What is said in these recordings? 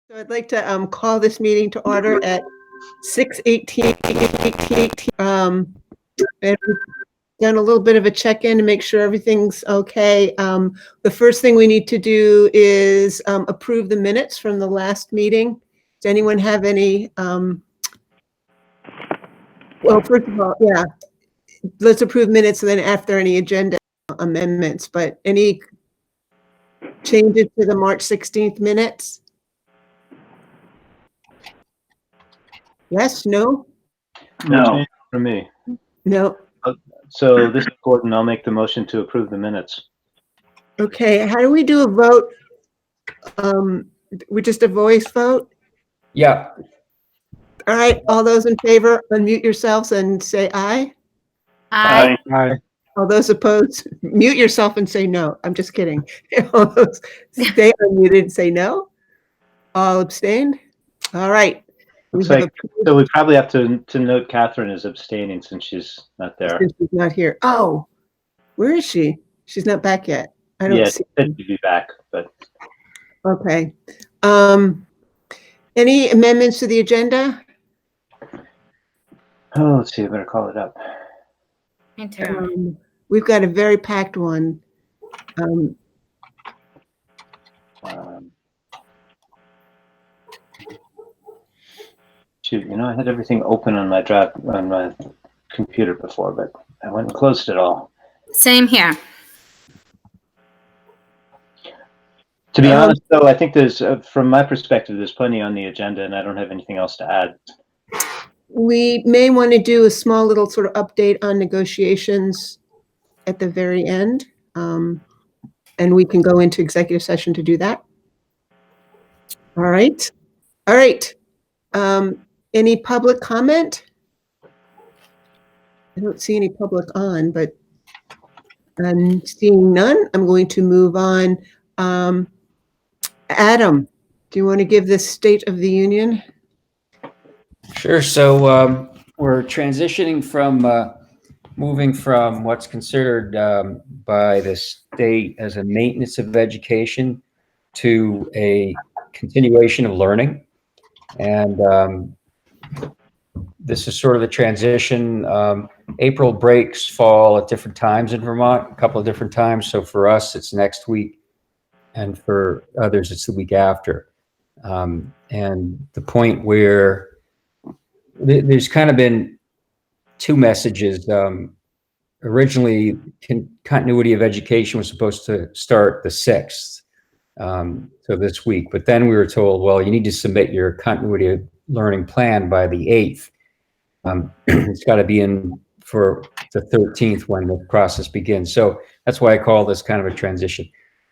So I'd like to call this meeting to order at 6:18. And we've done a little bit of a check-in to make sure everything's okay. The first thing we need to do is approve the minutes from the last meeting. Does anyone have any? Well, first of all, yeah, let's approve minutes and then after any agenda amendments. But any changes to the March 16th minutes? Yes, no? No, for me. No. So this is Gordon. I'll make the motion to approve the minutes. Okay, how do we do a vote? We just a voice vote? Yeah. All right, all those in favor, unmute yourselves and say aye. Aye. All those opposed, mute yourself and say no. I'm just kidding. All those stay unmuted and say no. All abstained? All right. Looks like, so we probably have to note Catherine is abstaining since she's not there. Since she's not here. Oh, where is she? She's not back yet. I don't see. Yeah, she'd be back, but. Okay. Any amendments to the agenda? Oh, let's see. I better call it up. Me too. We've got a very packed one. Shoot, I had everything open on my computer before, but I went and closed it all. Same here. To be honest, though, I think there's, from my perspective, there's plenty on the agenda, and I don't have anything else to add. We may want to do a small little sort of update on negotiations at the very end, and we can go into executive session to do that. All right. All right. Any public comment? I don't see any public on, but I'm seeing none. I'm going to move on. Adam, do you want to give the State of the Union? Sure. So we're transitioning from moving from what's considered by the state as a maintenance of education to a continuation of learning. And this is sort of the transition. April breaks fall at different times in Vermont, a couple of different times. So for us, it's next week. And for others, it's the week after. And the point where there's kind of been two messages. Originally, continuity of education was supposed to start the 6th, so this week. But then we were told, well, you need to submit your continuity of learning plan by the 8th. It's got to be in for the 13th when the process begins. So that's why I call this kind of a transition.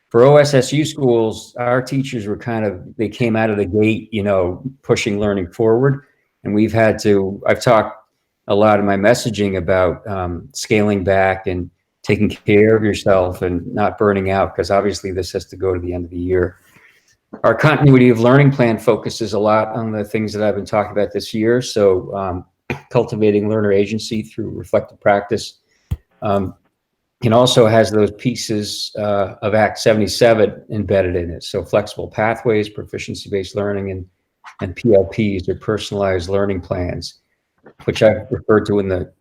For OSSU schools, our teachers were they came out of the gate, pushing learning forward. And I've talked a lot in my messaging about scaling back and taking care of yourself and not burning out, because obviously this has to go to the end of the year. Our continuity of learning plan focuses a lot on the things that I've been talking about this year. So cultivating learner agency through reflective practice. It also has those pieces of Act 77 embedded in it. So flexible pathways, proficiency-based learning, and PLPs, or personalized learning plans, which I've referred to in the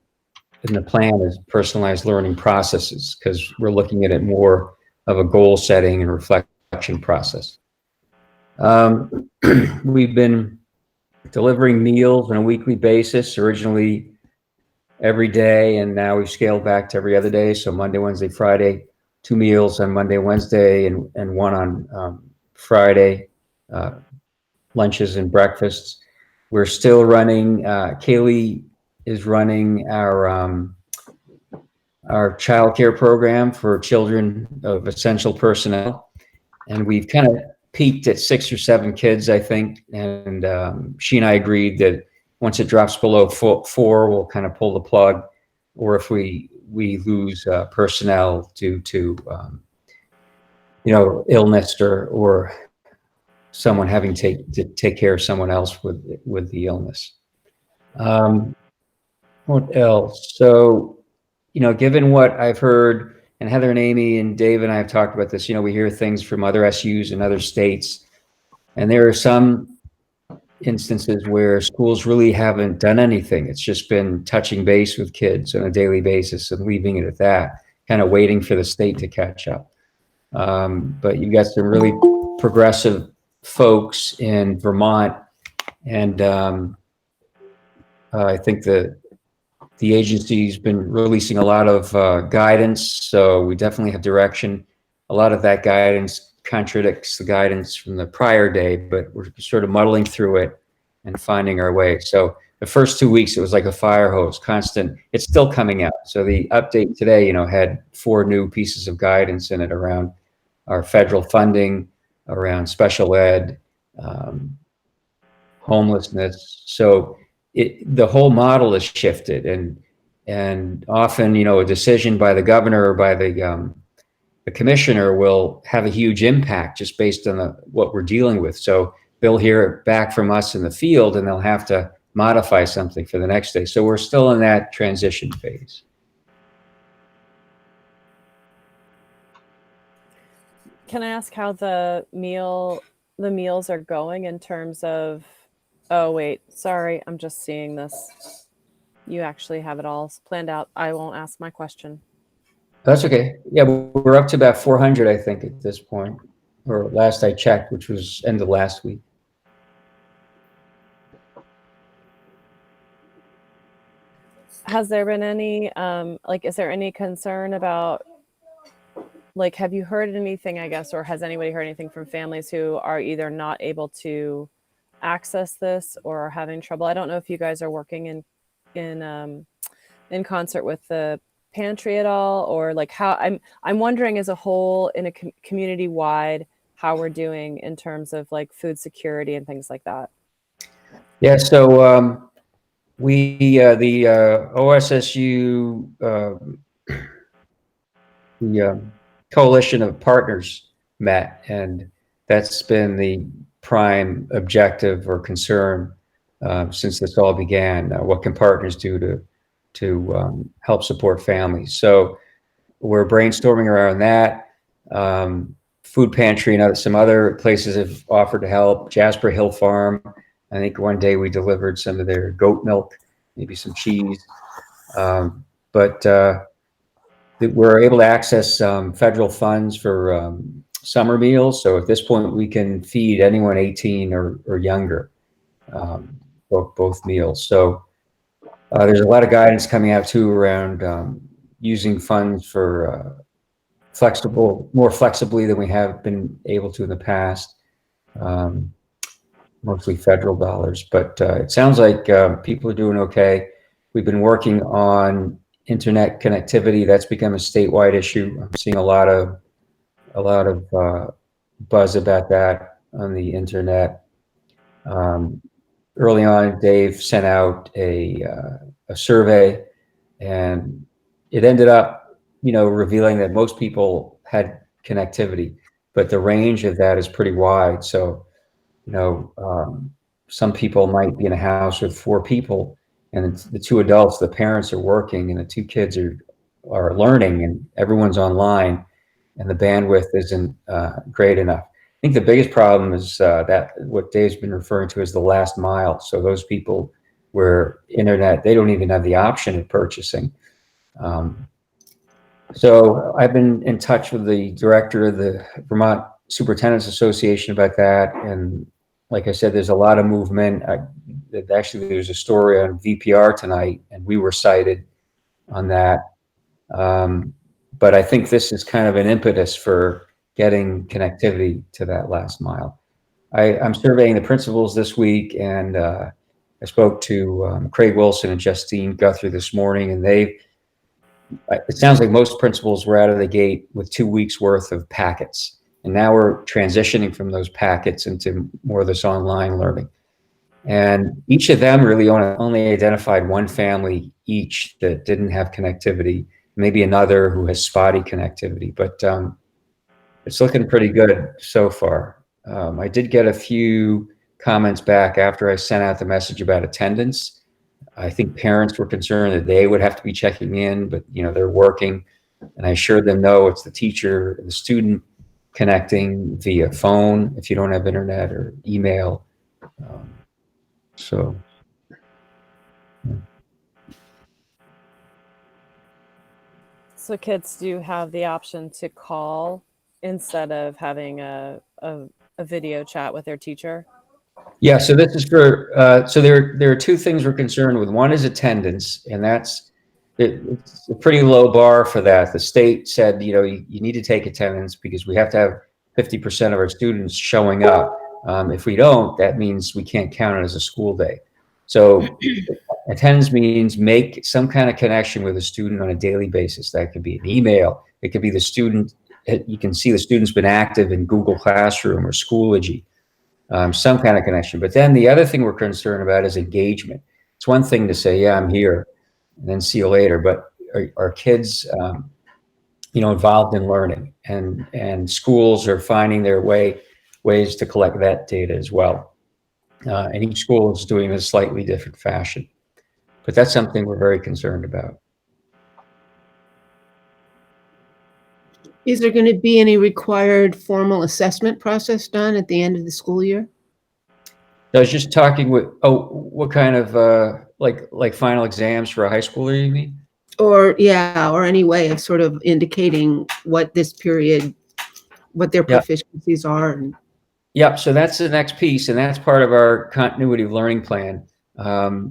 plan as personalized learning processes, because we're looking at it more of a goal setting and reflection process. We've been delivering meals on a weekly basis, originally every day, and now we've scaled back to every other day. So Monday, Wednesday, Friday, 2 meals on Monday, Wednesday, and 1 on Friday, lunches and breakfasts. We're still running, Kaylee is running our childcare program for children of essential personnel. And we've kind of peaked at 6 or 7 kids, I think. And she and I agreed that once it drops below 4, we'll kind of pull the plug. Or if we lose personnel due to, illness or someone having to take care of someone else with the illness. What else? So, given what I've heard, and Heather and Amy and Dave and I have talked about this, we hear things from other SUs and other states And there are some instances where schools really haven't done anything. It's just been touching base with kids on a daily basis and leaving it at that, kind of waiting for the state to catch up. But you've got some really progressive folks in Vermont, and I think the agency's been releasing a lot of guidance, so we definitely have direction. A lot of that guidance contradicts the guidance from the prior day, but we're sort of muddling through it and finding our way. So the first 2 weeks, it was like a fire hose, constant. It's still coming out. So the update today, had 4 new pieces of guidance in it around our federal funding, around special ed, homelessness. So the whole model has shifted, and often, a decision by the governor or by the commissioner will have a huge impact just based on what we're dealing with. So they'll hear it back from us in the field, and they'll have to modify something for the next day. So we're still in that transition phase. Can I ask how the meals are going in terms of, oh wait, sorry, I'm just seeing this. You actually have it all planned out. I won't ask my question. That's okay. Yeah, we're up to about 400, I think, at this point, or last I checked, which was end of last week. Has there been any, is there any concern about, have you heard anything, I guess, or has anybody heard anything from families who are either not able to access this or are having trouble? I don't know if you guys are working in concert with the pantry at all, or how I'm wondering as a whole in a community wide how we're doing in terms of food security and things like that. Yeah, so we the OSSU the coalition of partners met, and that's been the prime objective or concern since this all began. What can partners do to help support families? So we're brainstorming around that. Food Pantry and some other places have offered to help. Jasper Hill Farm, I think one day we delivered some of their goat milk, maybe some cheese. But we're able to access federal funds for summer meals. So at this point, we can feed anyone 18 or younger, both meals. So there's a lot of guidance coming out too around using funds for more flexibly than we have been able to in the past, mostly federal dollars. But it sounds like people are doing okay. We've been working on internet connectivity. That's become a statewide issue. I'm seeing a lot of buzz about that on the internet. Early on, Dave sent out a survey, and it ended up, revealing that most people had connectivity, but the range of that is pretty wide. So, some people might be in a house with 4 people, and the 2 adults, the parents are working, and the 2 kids are learning, and everyone's online, and the bandwidth isn't great enough. I think the biggest problem is that what Dave's been referring to as the last mile. So those people where internet, they don't even have the option of purchasing. So I've been in touch with the director of the Vermont Superintendents Association about that. And like I said, there's a lot of movement. Actually, there's a story on VPR tonight, and we were cited on that. But I think this is kind of an impetus for getting connectivity to that last mile. I'm surveying the principals this week, and I spoke to Craig Wilson and Justine Guthrie this morning, and it sounds like most principals were out of the gate with 2 weeks worth of packets. And now we're transitioning from those packets into more of this online learning. And each of them really only identified one family each that didn't have connectivity, maybe another who has spotty connectivity, but it's looking pretty good so far. I did get a few comments back after I sent out the message about attendance. I think parents were concerned that they would have to be checking in, but they're working, and I assured them, no, it's the teacher, the student connecting via phone if you don't have internet, or email. So. So kids do have the option to call instead of having a video chat with their teacher. Yeah, so this is for, so there are two things we're concerned with. One is attendance, and it's a pretty low bar for that. The state said, you need to take attendance because we have to have 50% of our students showing up. If we don't, that means we can't count it as a school day. So attendance means make some kind of connection with a student on a daily basis. That could be an email. It could be the student. You can see the student's been active in Google Classroom or Schoology. Some kind of connection. But then the other thing we're concerned about is engagement. It's one thing to say, yeah, I'm here, and then see you later. But are kids, involved in learning? And schools are finding their ways to collect that data as well. And each school is doing it in a slightly different fashion. But that's something we're very concerned about. Is there going to be any required formal assessment process done at the end of the school year? I was just talking with, what kind of, like final exams for a high schooler, you mean? Or any way of sort of indicating what this period, what their Yeah. proficiencies are. And Yep. So that's the next piece, and that's part of our continuity of learning plan.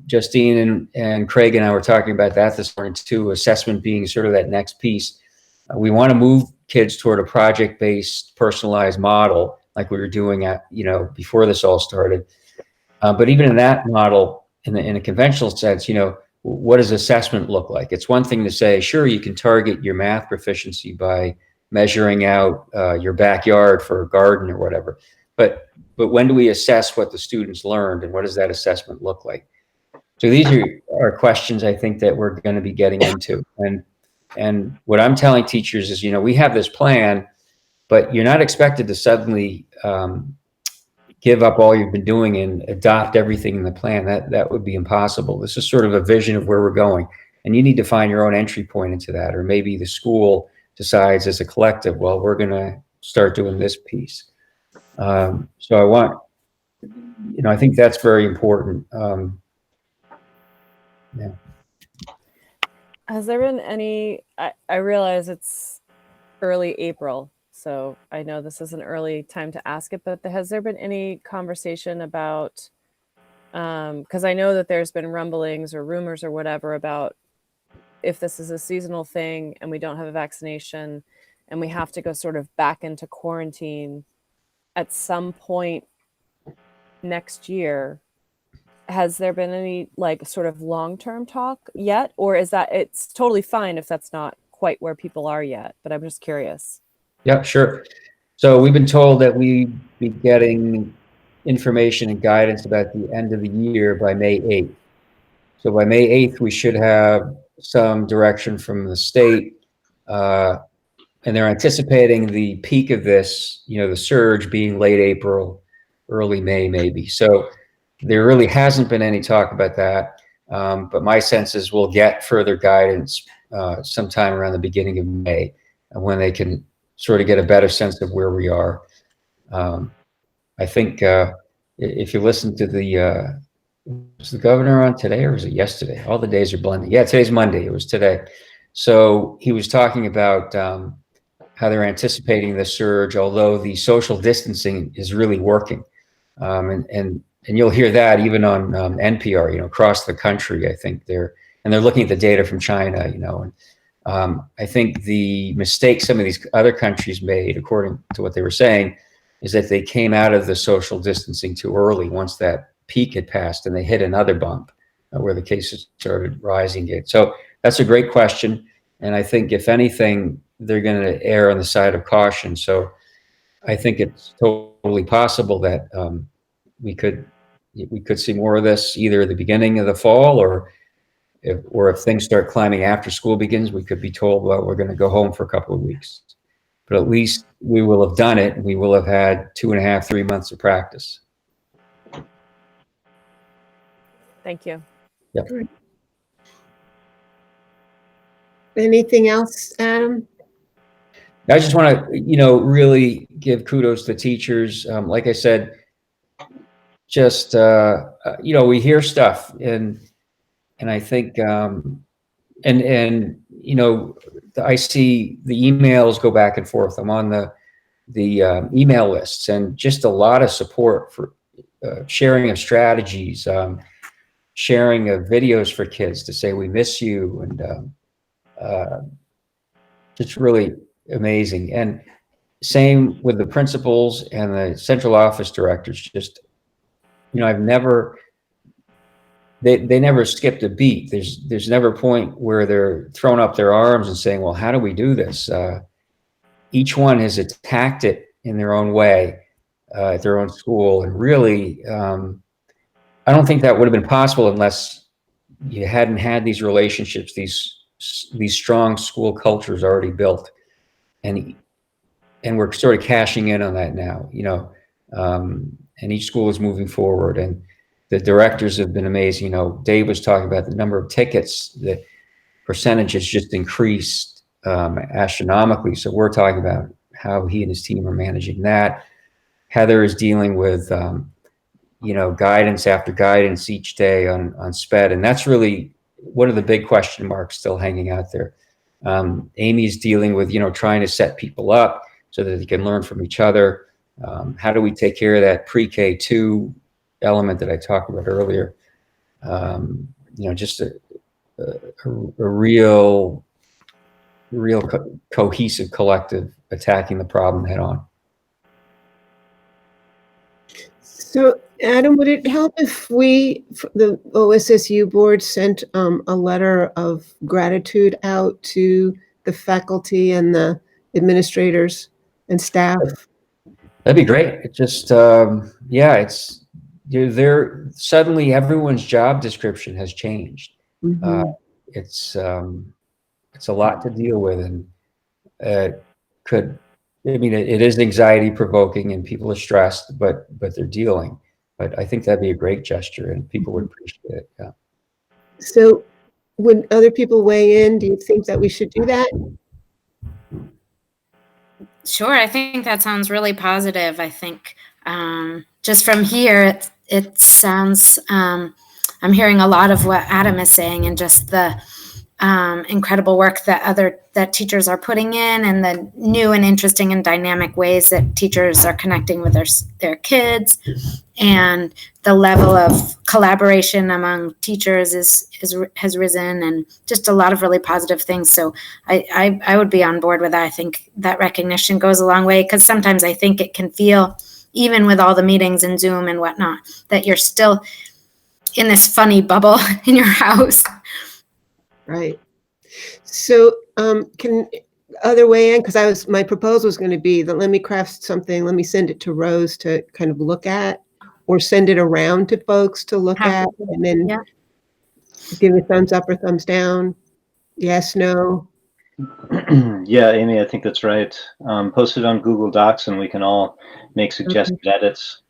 Justine and Craig and I were talking about that this morning too, assessment being sort of that next piece. We want to move kids toward a project-based, personalized model like we were doing before this all started. But even in that model, in a conventional sense, what does assessment look like? It's one thing to say, sure, you can target your math proficiency by measuring out your backyard for a garden or whatever. But when do we assess what the students learned, and what does that assessment look like? So these are questions I think that we're going to be getting into. And what I'm telling teachers is, we have this plan, but you're not expected to suddenly give up all you've been doing and adopt everything in the plan. That would be impossible. This is sort of a vision of where we're going, and you need to find your own entry point into that. Or maybe the school decides as a collective, well, we're going to start doing this piece. So I think that's very important. Yeah. Has there been any, I realize it's early April, so I know this is an early time to ask it, but has there been any conversation about, because I know that there's been rumblings or rumors or whatever about if this is a seasonal thing and we don't have a vaccination and we have to go sort of back into quarantine at some point next year, has there been any sort of long-term talk yet? Or is that it's totally fine if that's not quite where people are yet, but I'm just curious. Yeah, sure. So we've been told that we'd be getting information and guidance about the end of the year by May 8th. So by May 8th, we should have some direction from the state. And they're anticipating the peak of this, the surge being late April, early May, maybe. So there really hasn't been any talk about that. But my sense is we'll get further guidance sometime around the beginning of May, when they can sort of get a better sense of where we are. I think if you listen to was the governor on today, or was it yesterday? All the days are blending. Yeah, today's Monday. It was today. So he was talking about how they're anticipating the surge, although the social distancing is really working. And you'll hear that even on NPR, across the country. I think they're looking at the data from China, and I think the mistake some of these other countries made, according to what they were saying, is that they came out of the social distancing too early once that peak had passed, and they hit another bump where the cases started rising again. So that's a great question. And I think if anything, they're going to err on the side of caution. So I think it's totally possible that we could see more of this either at the beginning of the fall, or if things start climbing after school begins, we could be told, well, we're going to go home for a couple of weeks. But at least we will have done it. We will have had 2.5, 3 months of practice. Thank you. Yep. Great. Anything else, Adam? I just want to, really give kudos to teachers. Like I said, just, we hear stuff and I think, I see the emails go back and forth. I'm on the email lists, and just a lot of support for sharing of strategies, sharing of videos for kids to say we miss you, and it's really amazing. And same with the principals and the central office directors. Just I've never they never skipped a beat. There's never a point where they're throwing up their arms and saying, well, how do we do this? Each one has attacked it in their own way, at their own school. And really, I don't think that would have been possible unless you hadn't had these relationships, these strong school cultures already built. And we're sort of cashing in on that now, and each school is moving forward, and the directors have been amazing. Dave was talking about the number of tickets, the percentage has just increased astronomically. So we're talking about how he and his team are managing that. Heather is dealing with, guidance after guidance each day on SPED. And that's really one of the big question marks still hanging out there. Amy's dealing with, trying to set people up so that they can learn from each other. How do we take care of that pre-K2 element that I talked about earlier? Just a real cohesive collective attacking the problem head on. So, Adam, would it help if the OSSU board, sent a letter of gratitude out to the faculty and the administrators and staff? That'd be great. It just, it's there. Suddenly, everyone's job description has changed. Mm-hmm. It's a lot to deal with, and it is anxiety provoking, and people are stressed, but they're dealing. But I think that'd be a great gesture, and people would appreciate it. Yeah. So, would other people weigh in? Do you think that we should do that? Sure, I think that sounds really positive. I think just from here, it sounds, I'm hearing a lot of what Adam is saying, and just the incredible work that teachers are putting in, and the new and interesting and dynamic ways that teachers are connecting with their kids, and the level of collaboration among teachers has risen, and just a lot of really positive things. So I would be on board with that. I think that recognition goes a long way, because sometimes I think it can feel, even with all the meetings and Zoom and whatnot, that you're still in this funny bubble in your house. Right. So, can other way in? Because my proposal was going to be that let me craft something, let me send it to Rose to kind of look at, or send it around to folks to look at, and then give a thumbs up or thumbs down. Yes, no. Yeah, Amy, I think that's right. Post it on Google Docs, and we can all make suggested edits.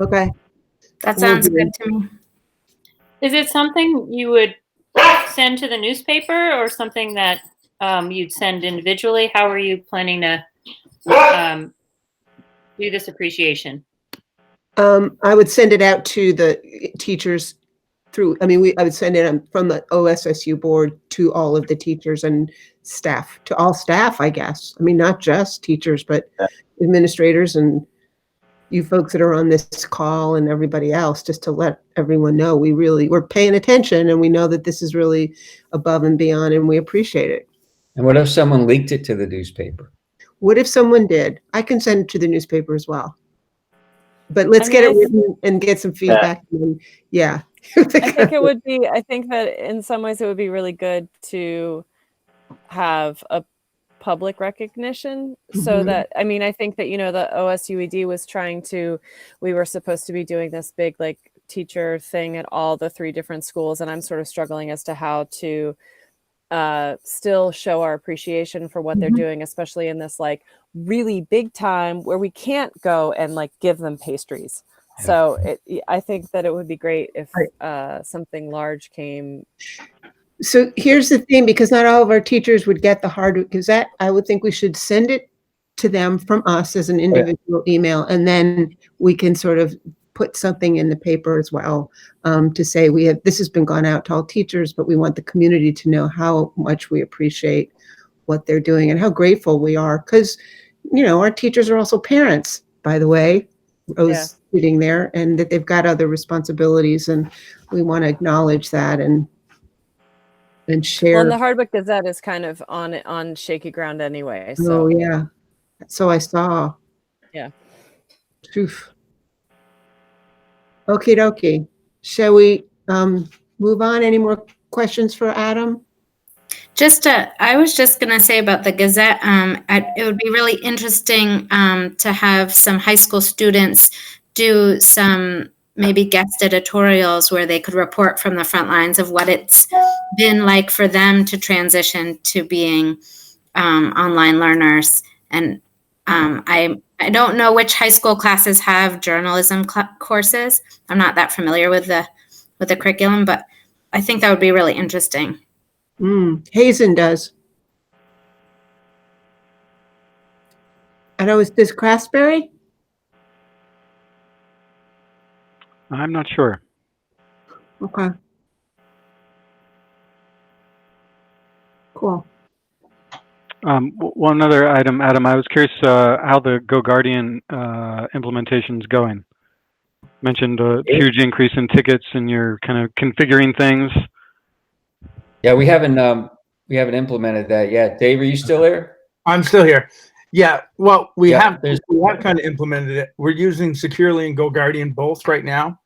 Okay. That sounds good to me. Is it something you would send to the newspaper, or something that you'd send individually? How are you planning to do this appreciation? I would send it out to the teachers through, I would send it from the OSSU board to all of the teachers and staff, to all staff, I guess. Not just teachers, but administrators and you folks that are on this call and everybody else, just to let everyone know we're paying attention, and we know that this is really above and beyond, and we appreciate it. And what if someone leaked it to the newspaper? What if someone did? I can send it to the newspaper as well. But let's get it written and get some feedback. Yeah. I think it would be, I think that in some ways it would be really good to have a public recognition, so that, I think that, the OSUED was we were supposed to be doing this big teacher thing at all the 3 different schools. And I'm sort of struggling as to how to still show our appreciation for what they're doing, especially in this really big time where we can't go and give them pastries. Yeah. So I think that it would be great if something large came So here's the thing, because not all of our teachers would get the Hardwick Gazette, I would think we should send it to them from us as an individual email, and then we can sort of put something in the paper as well, to say this has been gone out to all teachers, but we want the community to know how much we appreciate what they're doing and how grateful we are. Because, our teachers are also parents, by the way, Rose sitting there, and that they've got other responsibilities, and we want to acknowledge that and share. Well, and the Hardwick Gazette is kind of on shaky ground anyway. So. Oh yeah, so I saw. Yeah. Oof. Okie dokie. Shall we move on? Any more questions for Adam? I was just going to say about the Gazette, it would be really interesting to have some high school students do some maybe guest editorials where they could report from the front lines of what it's been like for them to transition to being online learners. And I don't know which high school classes have journalism courses. I'm not that familiar with the curriculum, but I think that would be really interesting. Hazen does. I know, does Craftsbury? I'm not sure. Okay. Cool. One other item, Adam, I was curious how the GoGuardian implementation is going. Mentioned a huge increase in tickets, and you're kind of configuring things. Yeah, we haven't implemented that yet. Dave, are you still there? I'm still here. Yeah, well, we have kind of implemented it. We're using Securely and GoGuardian both right now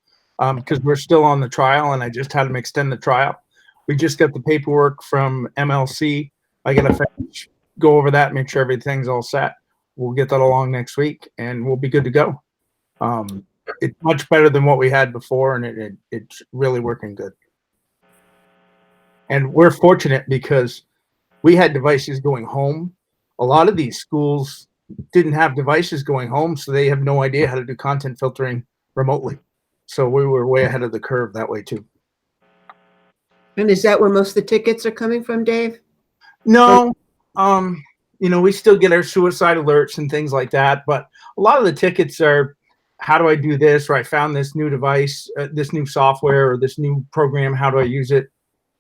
because we're still on the trial, and I just had them extend the trial. We just got the paperwork from MLC. I got to go over that, make sure everything's all set. We'll get that along next week, and we'll be good to go. It's much better than what we had before, and it's really working good. And we're fortunate because we had devices going home. A lot of these schools didn't have devices going home, so they have no idea how to do content filtering remotely. So we were way ahead of the curve that way too. And is that where most of the tickets are coming from, Dave? No, we still get our suicide alerts and things like that, but a lot of the tickets are, how do I do this? Or I found this new device, this new software, or this new program. How do I use it?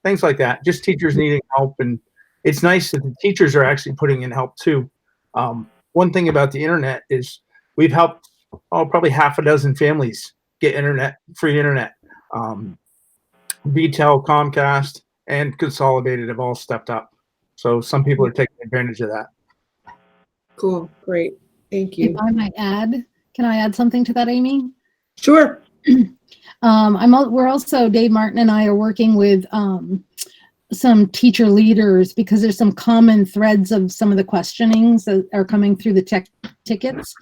Things like that. Just teachers needing help, and it's nice that the teachers are actually putting in help too. One thing about the internet is we've helped probably half a dozen families get free internet. VTEL, Comcast, and Consolidated have all stepped up. So some people are taking advantage of that. Cool, great, thank you. If I might add, can I add something to that, Amy? Sure. We're also, Dave Martin and I are working with some teacher leaders because there's some common threads of some of the questionings that are coming through the tickets.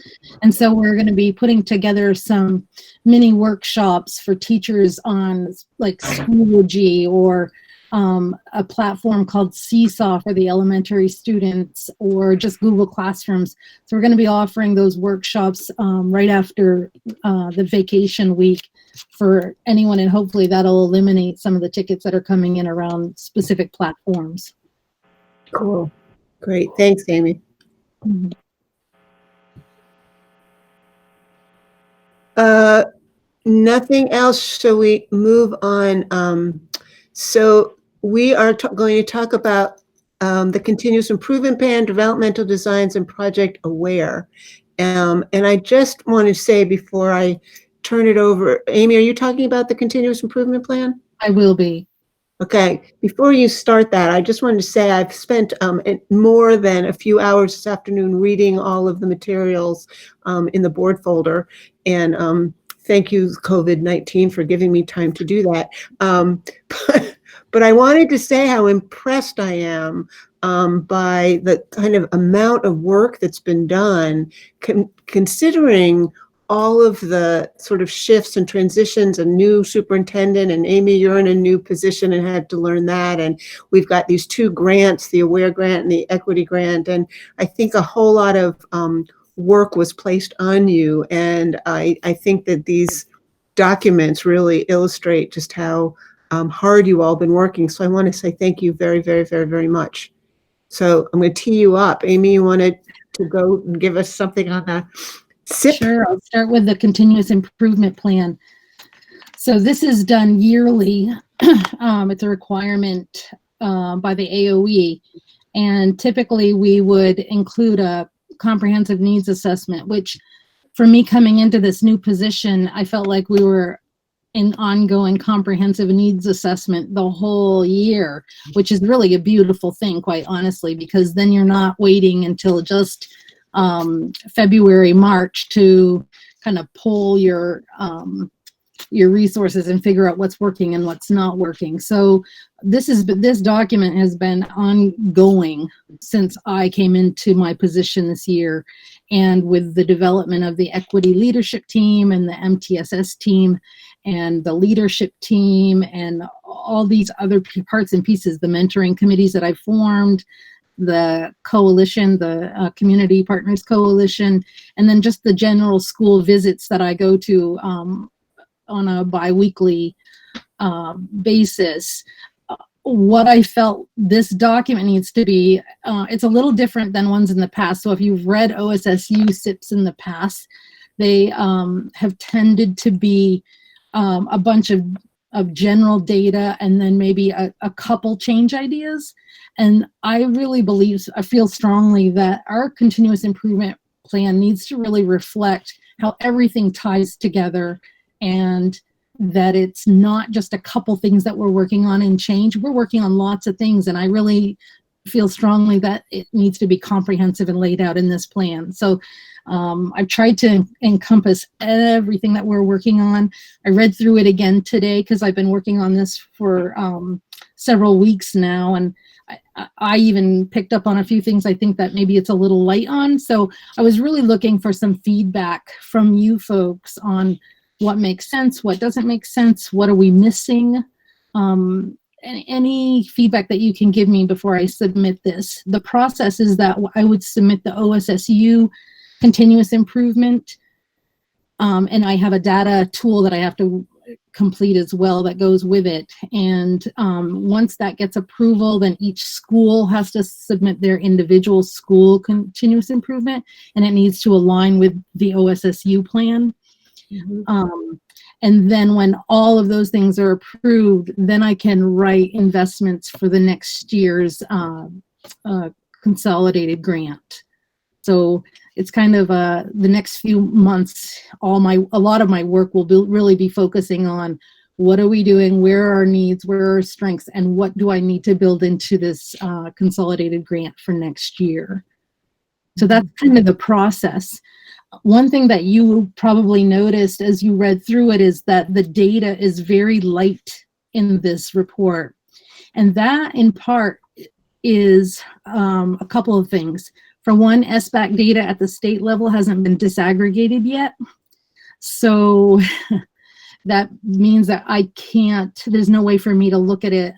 And so we're going to be putting together some mini workshops for teachers on like Schoology or a platform called Seesaw for the elementary students, or just Google Classrooms. So we're going to be offering those workshops right after the vacation week for anyone, and hopefully that'll eliminate some of the tickets that are coming in around specific platforms. Cool, great, thanks, Amy. Mm-hmm. Nothing else, so we move on. So we are going to talk about the continuous improvement plan, developmental designs, and project aware. And I just want to say before I turn it over, Amy, are you talking about the continuous improvement plan? I will be. Okay, before you start that, I just wanted to say I've spent more than a few hours this afternoon reading all of the materials in the board folder, and thank you, COVID-19, for giving me time to do that. But I wanted to say how impressed I am by the kind of amount of work that's been done, considering all of the sort of shifts and transitions, a new superintendent, and Amy, you're in a new position and had to learn that. And we've got these two grants, the Aware Grant and the Equity Grant. And I think a whole lot of work was placed on you. And I think that these documents really illustrate just how hard you all been working. So I want to say thank you very, very, very, very much. So I'm going to tee you up. Amy, you wanted to go and give us something on the SIP? Sure, I'll start with the continuous improvement plan. So this is done yearly. It's a requirement by the AOE. And typically we would include a comprehensive needs assessment, which for me coming into this new position, I felt like we were in ongoing comprehensive needs assessment the whole year, which is really a beautiful thing, quite honestly, because then you're not waiting until just February, March to kind of pull your resources and figure out what's working and what's not working. So this document has been ongoing since I came into my position this year, and with the development of the equity leadership team and the MTSS team and the leadership team and all these other parts and pieces, the mentoring committees that I formed, the coalition, the Community Partners Coalition, and then just the general school visits that I go to on a bi-weekly basis. What I felt this document needs to be, it's a little different than ones in the past. So if you've read OSSU SIPs in the past, they have tended to be a bunch of general data and then maybe a couple change ideas. And I really I feel strongly that our continuous improvement plan needs to really reflect how everything ties together, and that it's not just a couple things that we're working on and change. We're working on lots of things, and I really feel strongly that it needs to be comprehensive and laid out in this plan. So I've tried to encompass everything that we're working on. I read through it again today because I've been working on this for several weeks now, and I even picked up on a few things I think that maybe it's a little light on. So I was really looking for some feedback from you folks on what makes sense, what doesn't make sense, what are we missing, any feedback that you can give me before I submit this. The process is that I would submit the OSSU continuous improvement, and I have a data tool that I have to complete as well that goes with it. And once that gets approval, then each school has to submit their individual school continuous improvement, and it needs to align with the OSSU plan. And then when all of those things are approved, then I can write investments for the next year's consolidated grant. So it's kind of the next few months, a lot of my work will really be focusing on what are we doing, where are our needs, where are our strengths, and what do I need to build into this consolidated grant for next year. So that's kind of the process. One thing that you probably noticed as you read through it is that the data is very light in this report. And that in part is a couple of things. For one, SBAC data at the state level hasn't been disaggregated yet. So that means that there's no way for me to look at it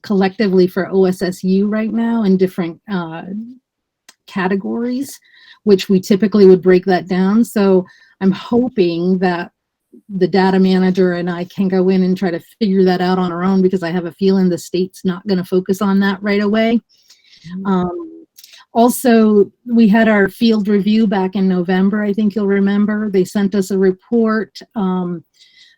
collectively for OSSU right now in different categories, which we typically would break that down. So I'm hoping that the data manager and I can go in and try to figure that out on our own, because I have a feeling the state's not going to focus on that right away. Also, we had our field review back in November. I think you'll remember. They sent us a report.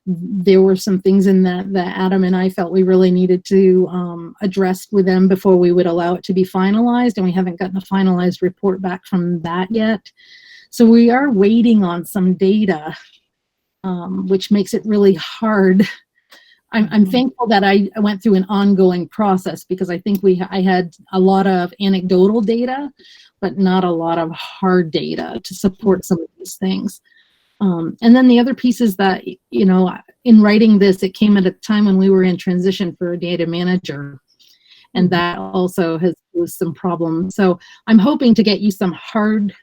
There were some things in that Adam and I felt we really needed to address with them before we would allow it to be finalized, and we haven't gotten a finalized report back from that yet. So we are waiting on some data, which makes it really hard. I'm thankful that I went through an ongoing process, because I think I had a lot of anecdotal data, but not a lot of hard data to support some of these things. And then the other piece is that, in writing this, it came at a time when we were in transition for a data manager, and that also has posed some problems. So I'm hoping to get you some hard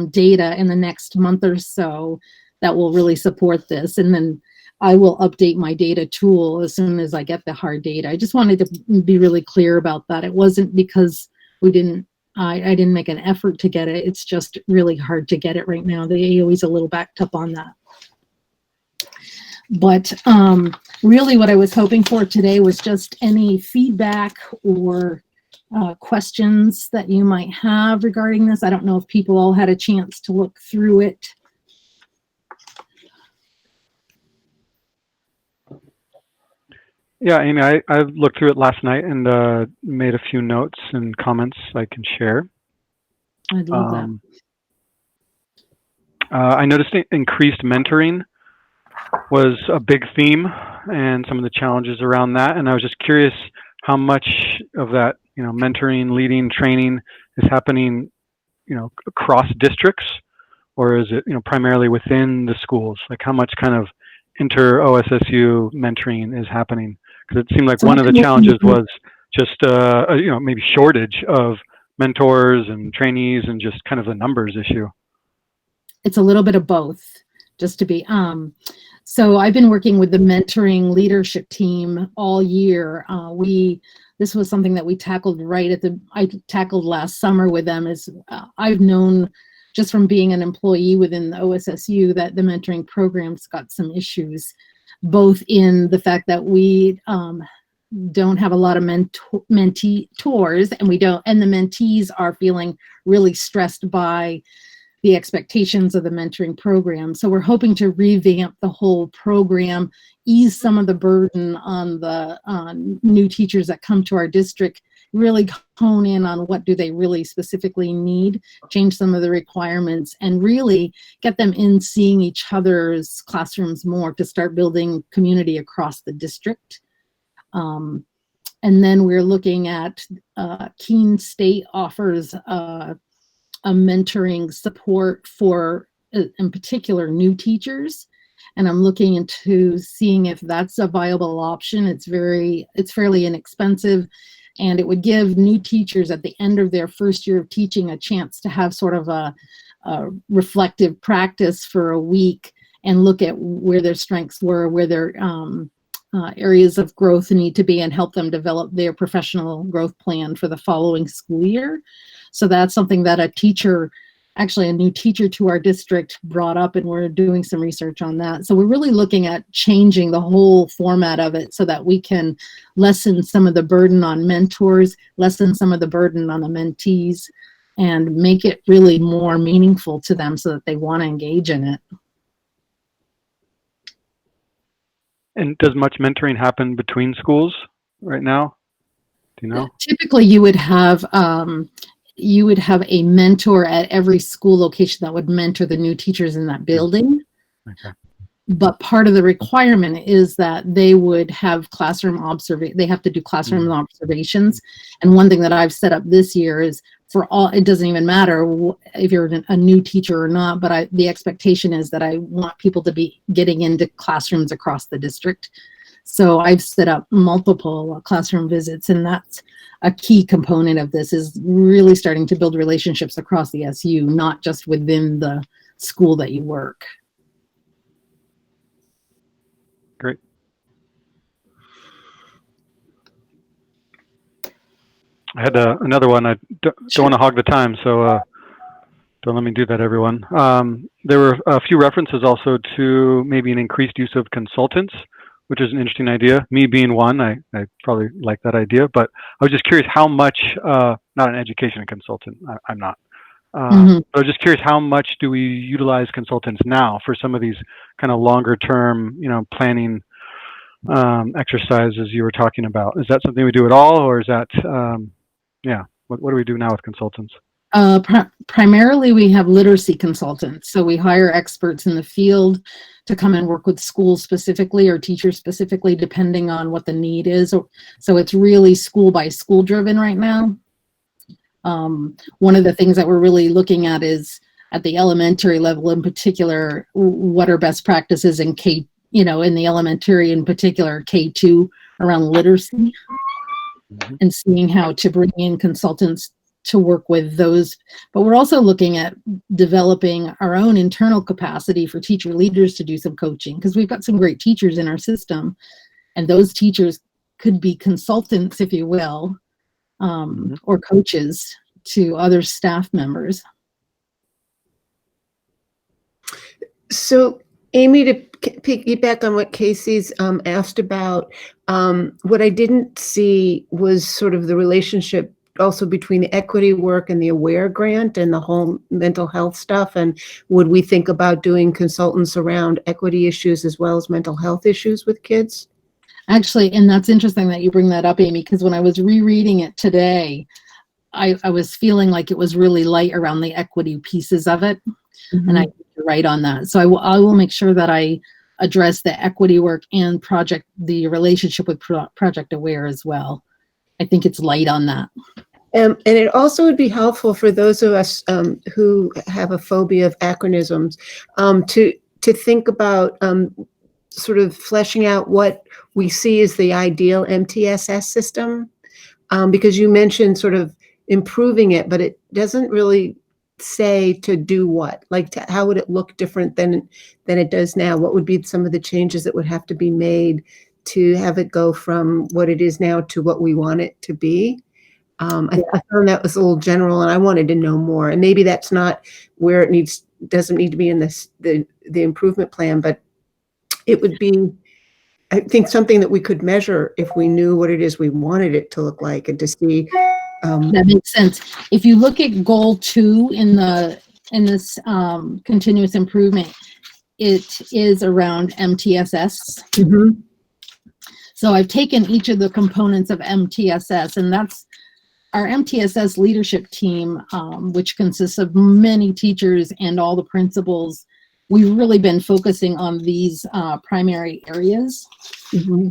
data in the next month or so that will really support this. And then I will update my data tool as soon as I get the hard data. I just wanted to be really clear about that. It wasn't because I didn't make an effort to get it. It's just really hard to get it right now. The AOE is a little backed up on that. But really what I was hoping for today was just any feedback or questions that you might have regarding this. I don't know if people all had a chance to look through it. Yeah, Amy, I looked through it last night and made a few notes and comments I can share. I'd love that. I noticed increased mentoring was a big theme and some of the challenges around that. And I was just curious how much of that, mentoring, leading, training is happening, across districts, or is it, primarily within the schools? Like how much kind of inter-OSSU mentoring is happening? Because it seemed like one of the challenges was just, maybe shortage of mentors and trainees and just kind of the numbers issue. It's a little bit of both, just to be, so I've been working with the mentoring leadership team all year. This was something that we tackled I tackled last summer with them. I've known just from being an employee within the OSSU that the mentoring program's got some issues, both in the fact that we don't have a lot of mentors, and the mentees are feeling really stressed by the expectations of the mentoring program. So we're hoping to revamp the whole program, ease some of the burden on the new teachers that come to our district, really hone in on what do they really specifically need, change some of the requirements, and really get them in seeing each other's classrooms more to start building community across the district. And then we're looking at Keene State offers a mentoring support for, in particular, new teachers. And I'm looking into seeing if that's a viable option. It's fairly inexpensive, and it would give new teachers at the end of their first year of teaching a chance to have sort of a reflective practice for a week and look at where their strengths were, where their areas of growth need to be, and help them develop their professional growth plan for the following school year. So that's something that a new teacher to our district brought up, and we're doing some research on that. So we're really looking at changing the whole format of it so that we can lessen some of the burden on mentors, lessen some of the burden on the mentees, and make it really more meaningful to them so that they want to engage in it. And does much mentoring happen between schools right now? Do you know? Typically, you would have a mentor at every school location that would mentor the new teachers in that building. Okay. But part of the requirement is that they would have they have to do classroom observations. And one thing that I've set up this year is it doesn't even matter if you're a new teacher or not, but the expectation is that I want people to be getting into classrooms across the district. So I've set up multiple classroom visits, and that's a key component of this, is really starting to build relationships across the SU, not just within the school that you work. Great. I had another one. I don't want to hog the time, so don't let me do that, everyone. There were a few references also to maybe an increased use of consultants, which is an interesting idea. Me being one, I probably like that idea, but I was just curious how much, not an education consultant, I'm not. But I was just curious, how much do we utilize consultants now for some of these kind of longer term, planning exercises you were talking about? Is that something we do at all, or is that, what do we do now with consultants? Primarily, we have literacy consultants. So we hire experts in the field to come and work with schools specifically or teachers specifically, depending on what the need is. So it's really school by school driven right now. One of the things that we're really looking at is at the elementary level in particular, what are best practices in in the elementary in particular, K2, around literacy, and seeing how to bring in consultants to work with those. But we're also looking at developing our own internal capacity for teacher leaders to do some coaching, because we've got some great teachers in our system, and those teachers could be consultants, if you will, or coaches to other staff members. So Amy, to piggyback on what Casey's asked about, what I didn't see was sort of the relationship also between the equity work and the AWARE grant and the whole mental health stuff. And would we think about doing consultants around equity issues as well as mental health issues with kids? Actually, and that's interesting that you bring that up, Amy, because when I was rereading it today, I was feeling like it was really light around the equity pieces of it. Mm-hmm. And I think you're right on that. So I will make sure that I address the equity work and the relationship with Project Aware as well. I think it's light on that. And it also would be helpful for those of us who have a phobia of acronyms to think about sort of fleshing out what we see as the ideal MTSS system, because you mentioned sort of improving it, but it doesn't really say to do what, like how would it look different than it does now? What would be some of the changes that would have to be made to have it go from what it is now to what we want it to be? I found that was a little general, and I wanted to know more. And maybe that's not where it doesn't need to be in the improvement plan, but it would be, I think, something that we could measure if we knew what it is we wanted it to look like, and to see. That makes sense. If you look at goal 2 in this continuous improvement, it is around MTSS. Mm-hmm. So I've taken each of the components of MTSS, and that's our MTSS leadership team, which consists of many teachers and all the principals. We've really been focusing on these primary areas. Mm-hmm.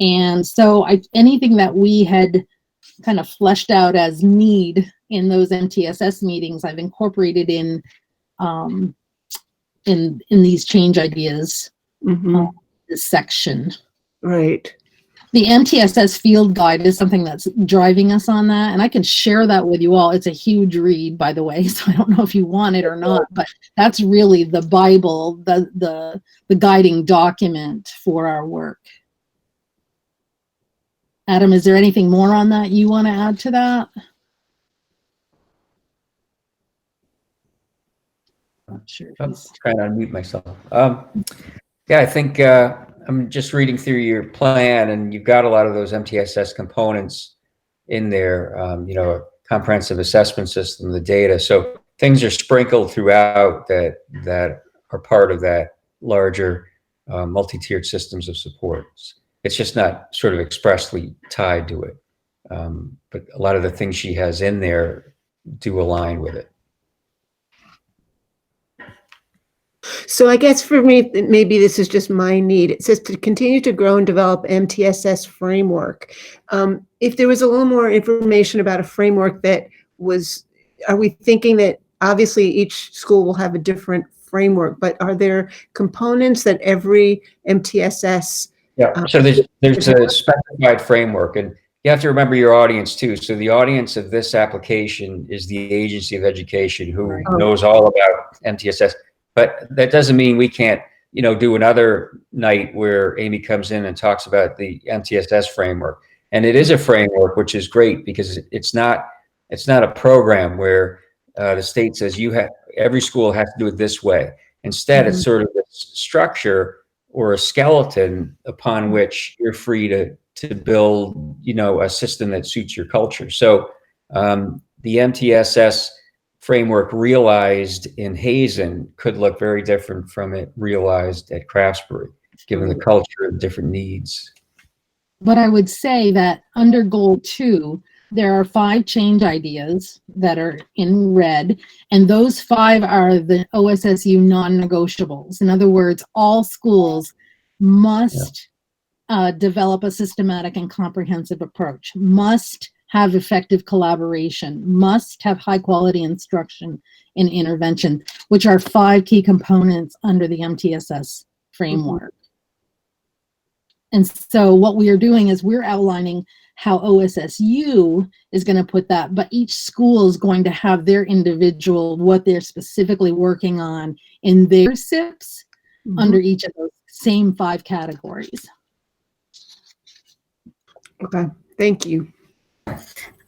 And so anything that we had kind of fleshed out as need in those MTSS meetings, I've incorporated in these change ideas, Mm-hmm. this section. Right. The MTSS field guide is something that's driving us on that, and I can share that with you all. It's a huge read, by the way, so I don't know if you want it or not, but that's really the Bible, the guiding document for our work. Adam, is there anything more on that you want to add to that? Not sure. I'm trying to unmute myself. Yeah, I think I'm just reading through your plan, and you've got a lot of those MTSS components in there. A comprehensive assessment system, the data. So things are sprinkled throughout that are part of that larger multi-tiered systems of supports. It's just not sort of expressly tied to it. But a lot of the things she has in there do align with it. So I guess for me, maybe this is just my need. It says to continue to grow and develop MTSS framework. If there was a little more information about a framework that was, are we thinking that obviously each school will have a different framework, but are there components that every MTSS? Yeah, so there's a specified framework, and you have to remember your audience too. So the audience of this application is the Agency of Education, who knows all about MTSS. But that doesn't mean we can't, do another night where Amy comes in and talks about the MTSS framework. And it is a framework, which is great because it's not a program where the state says every school has to do it this way. Instead, it's sort of a structure or a skeleton upon which you're free to build, a system that suits your culture. So the MTSS framework realized in Hazen could look very different from it realized at Craftsbury, given the culture and different needs. But I would say that under goal 2, there are 5 change ideas that are in red, and those 5 are the OSSU non-negotiables. In other words, all schools must develop a systematic and comprehensive approach, must have effective collaboration, must have high quality instruction and intervention, which are 5 key components under the MTSS framework. And so what we are doing is we're outlining how OSSU is going to put that, but each school is going to have their individual, what they're specifically working on in their SIPs under each of those same 5 categories. Okay, thank you.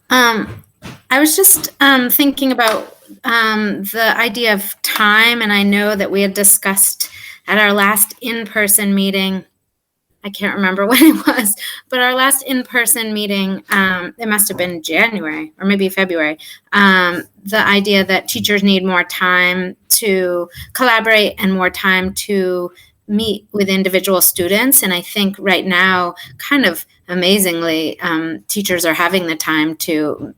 I was just thinking about the idea of time, and I know that we had discussed at our last in-person meeting, I can't remember when it was, but our last in-person meeting, it must have been January or maybe February, the idea that teachers need more time to collaborate and more time to meet with individual students. And I think right now, kind of amazingly, teachers are having the time to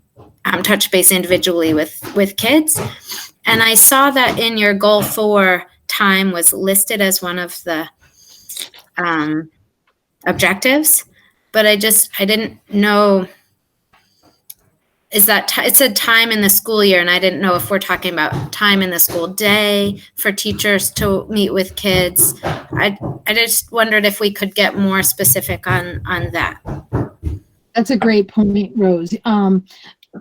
touch base individually with kids. And I saw that in your goal 4, time was listed as one of the objectives, but I didn't know, is that it said time in the school year, and I didn't know if we're talking about time in the school day for teachers to meet with kids. I just wondered if we could get more specific on that. That's a great point, Rose.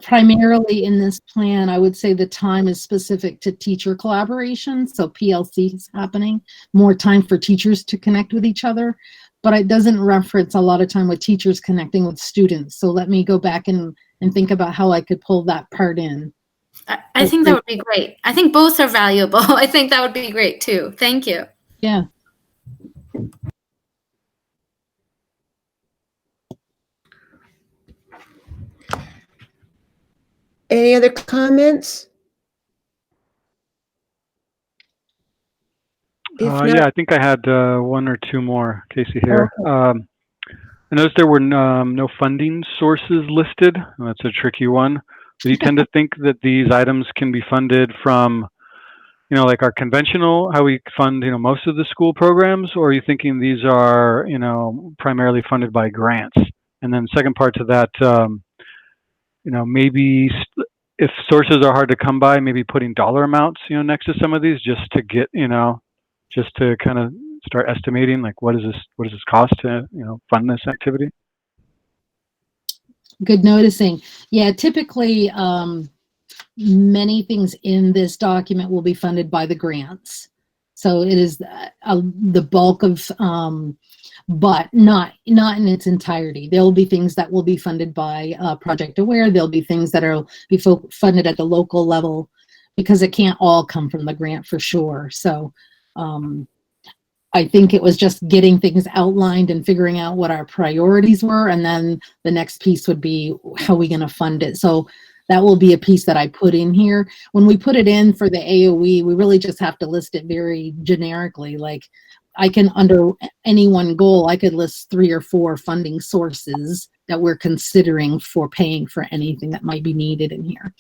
Primarily in this plan, I would say the time is specific to teacher collaboration. So PLC is happening, more time for teachers to connect with each other, but it doesn't reference a lot of time with teachers connecting with students. So let me go back and think about how I could pull that part in. I think that would be great. I think both are valuable. I think that would be great too. Thank you. Yeah. Any other comments? If not, Yeah, I think I had one or two more, Casey, here. Okay. I noticed there were no funding sources listed. That's a tricky one. Do you tend to think that these items can be funded from, like our conventional, how we fund, most of the school programs, or are you thinking these are, primarily funded by grants? And then second part to that, maybe if sources are hard to come by, maybe putting dollar amounts, next to some of these just to get, just to kind of start estimating, like what does this cost to, fund this activity? Good noticing. Yeah, typically many things in this document will be funded by the grants. So it is the bulk of, but not in its entirety. There will be things that will be funded by Project Aware. There'll be things that will be funded at the local level, because it can't all come from the grant for sure. So I think it was just getting things outlined and figuring out what our priorities were. And then the next piece would be, how are we going to fund it? So that will be a piece that I put in here. When we put it in for the AOE, we really just have to list it very generically. Like, I can, under any one goal, I could list 3 or 4 funding sources that we're considering for paying for anything that might be needed in here.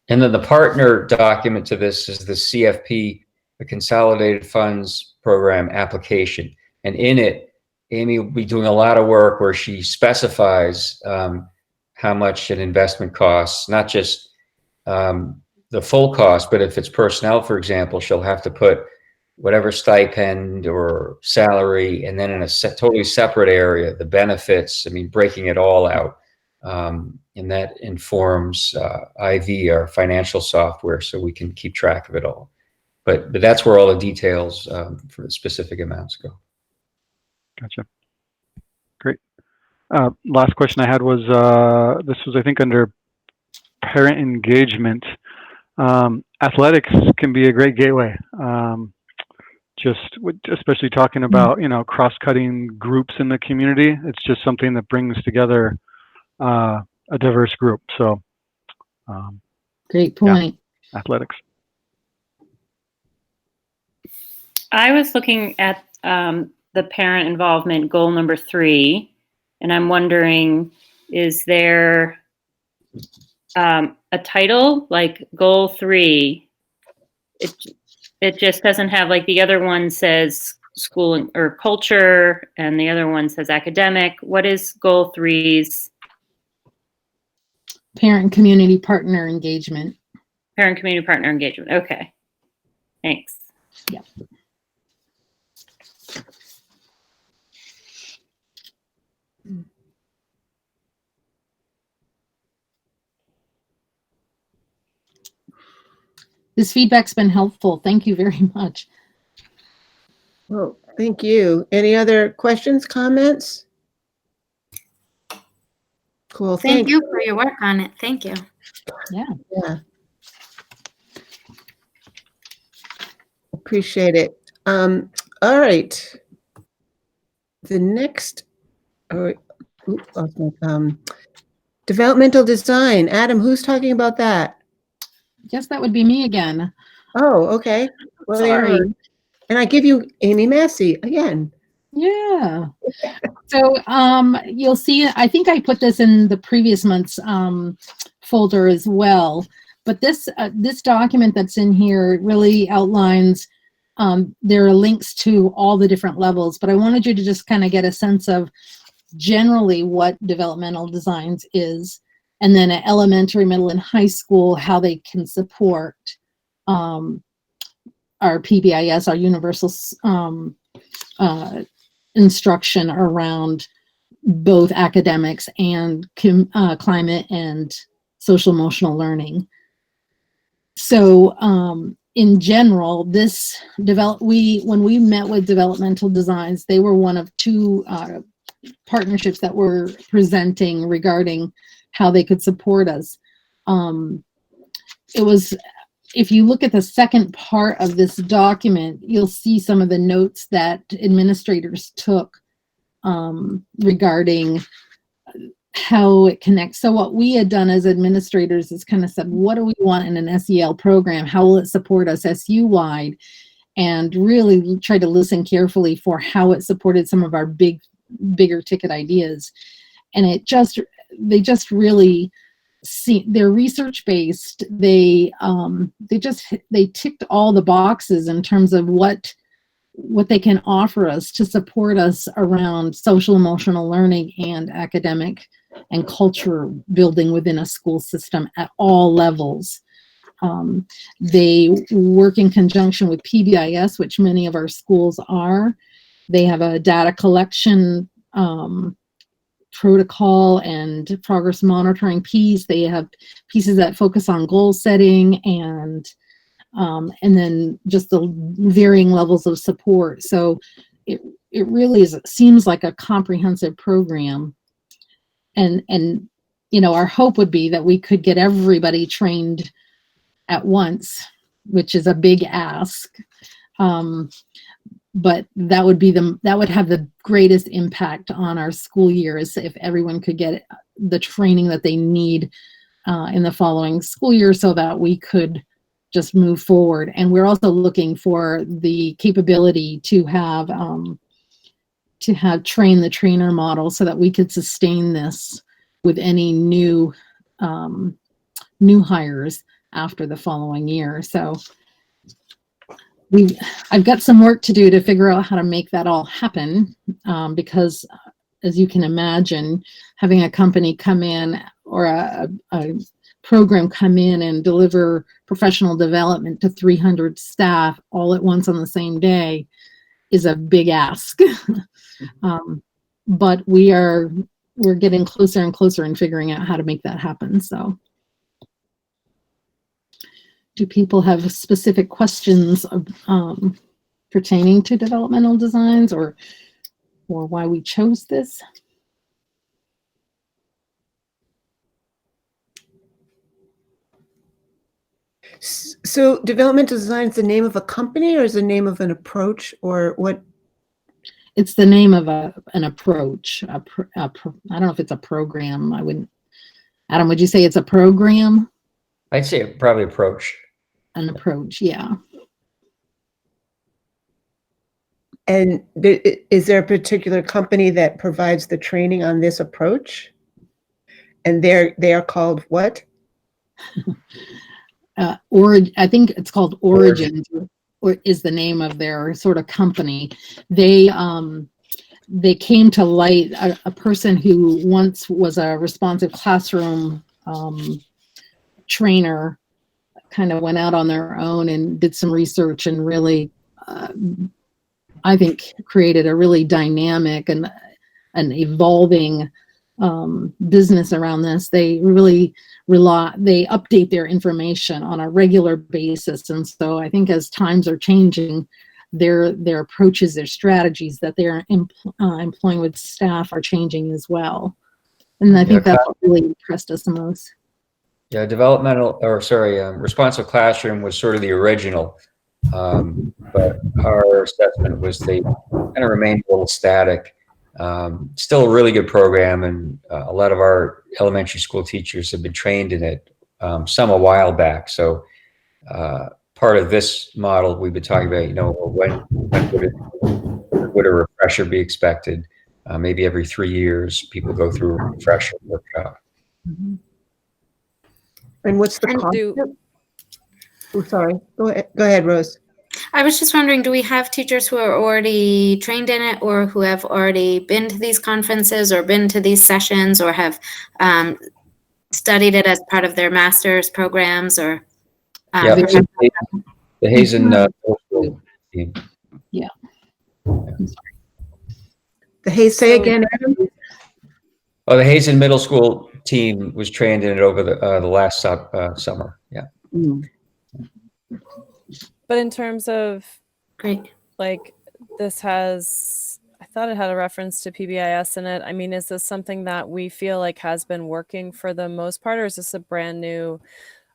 And then the partner document to this is the CFP, the Consolidated Funds Program application. And in it, Amy will be doing a lot of work where she specifies how much an investment costs, not just the full cost, but if it's personnel, for example, she'll have to put whatever stipend or salary, and then in a totally separate area, the benefits, breaking it all out. And that informs IV, our financial software, so we can keep track of it all. But that's where all the details for the specific amounts go. Gotcha. Great. Last question I had was, this was, I think, under parent engagement. Athletics can be a great gateway. Especially talking about, cross-cutting groups in the community. It's just something that brings together a diverse group. So great point. Yeah, athletics. I was looking at the parent involvement goal number 3, and I'm wondering, is there a title like goal 3? It just doesn't have, like, the other one says school or culture, and the other one says academic. What is goal 3's? Parent community partner engagement. Parent community partner engagement. Okay. Thanks. Yeah. This feedback's been helpful. Thank you very much. Well, thank you. Any other questions, comments? Cool. Thank you for your work on it. Thank you. Yeah. Appreciate it. All right. The next, developmental design. Adam, who's talking about that? Guess that would be me again. Oh, okay. Well, there you Sorry. are. And I give you Amy Massey again. Yeah. So you'll see, I think I put this in the previous month's folder as well. But this document that's in here really outlines, there are links to all the different levels, but I wanted you to just kind of get a sense of generally what developmental designs is, and then at elementary, middle, and high school, how they can support our PBIS, our universal instruction around both academics and climate and social emotional learning. So in general, when we met with developmental designs, they were one of two partnerships that were presenting regarding how they could support us. It was, if you look at the second part of this document, you'll see some of the notes that administrators took regarding how it connects. So what we had done as administrators is kind of said, what do we want in an SEL program? How will it support us SU-wide? And really try to listen carefully for how it supported some of our bigger ticket ideas. And they just really see, they're research based. They ticked all the boxes in terms of what they can offer us to support us around social emotional learning and academic and culture building within a school system at all levels. They work in conjunction with PBIS, which many of our schools are. They have a data collection protocol and progress monitoring piece. They have pieces that focus on goal setting and then just the varying levels of support. So it really seems like a comprehensive program. And our hope would be that we could get everybody trained at once, which is a big ask. But that would have the greatest impact on our school years if everyone could get the training that they need in the following school year so that we could just move forward. And we're also looking for the capability to have train the trainer model so that we could sustain this with any new hires after the following year. So I've got some work to do to figure out how to make that all happen, because as you can imagine, having a company come in or a program come in and deliver professional development to 300 staff all at once on the same day is a big ask. But we're getting closer and closer in figuring out how to make that happen. So do people have specific questions pertaining to developmental designs or why we chose this? So developmental design is the name of a company or is the name of an approach or what? It's the name of an approach. I don't know if it's a program. Adam, would you say it's a program? I'd say probably approach. An approach, yeah. And is there a particular company that provides the training on this approach? And they are called what? I think it's called Origins, or is the name of their sort of company. They came to light, a person who once was a responsive classroom trainer kind of went out on their own and did some research and really, I think, created a really dynamic and an evolving business around this. They really they update their information on a regular basis. And so I think as times are changing, their approaches, their strategies that they're employing with staff are changing as well. And I think that's what really impressed us the most. Yeah, responsive classroom was sort of the original But our assessment was they kind of remained a little static. Still a really good program, and a lot of our elementary school teachers have been trained in it, some a while back. So part of this model we've been talking about, when would a refresher be expected? Maybe every 3 years, people go through a refresher workshop. And what's the And cost? do- Oh, sorry. Go ahead, Rose. I was just wondering, do we have teachers who are already trained in it, or who have already been to these conferences or been to these sessions, or have studied it as part of their master's programs, or Yeah, perhaps- the Hazen middle school team. Yeah. The Hayes, say So- again, Adam? Oh, the Hazen middle school team was trained in it over the last summer. Yeah. But in terms of Great. like I thought it had a reference to PBIS in it. I mean, is this something that we feel like has been working for the most part, or is this a brand new?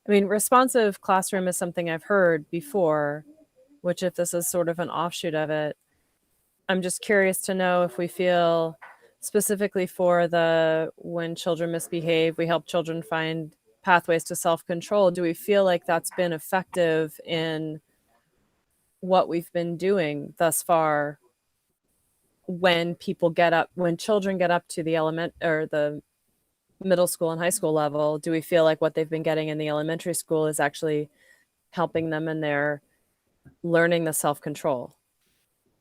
I mean, responsive classroom is something I've heard before, which if this is sort of an offshoot of it, I'm just curious to know if we feel specifically for when children misbehave, we help children find pathways to self-control. Do we feel like that's been effective in what we've been doing thus far when children get up to the the middle school and high school level? Do we feel like what they've been getting in the elementary school is actually helping them in their learning the self-control?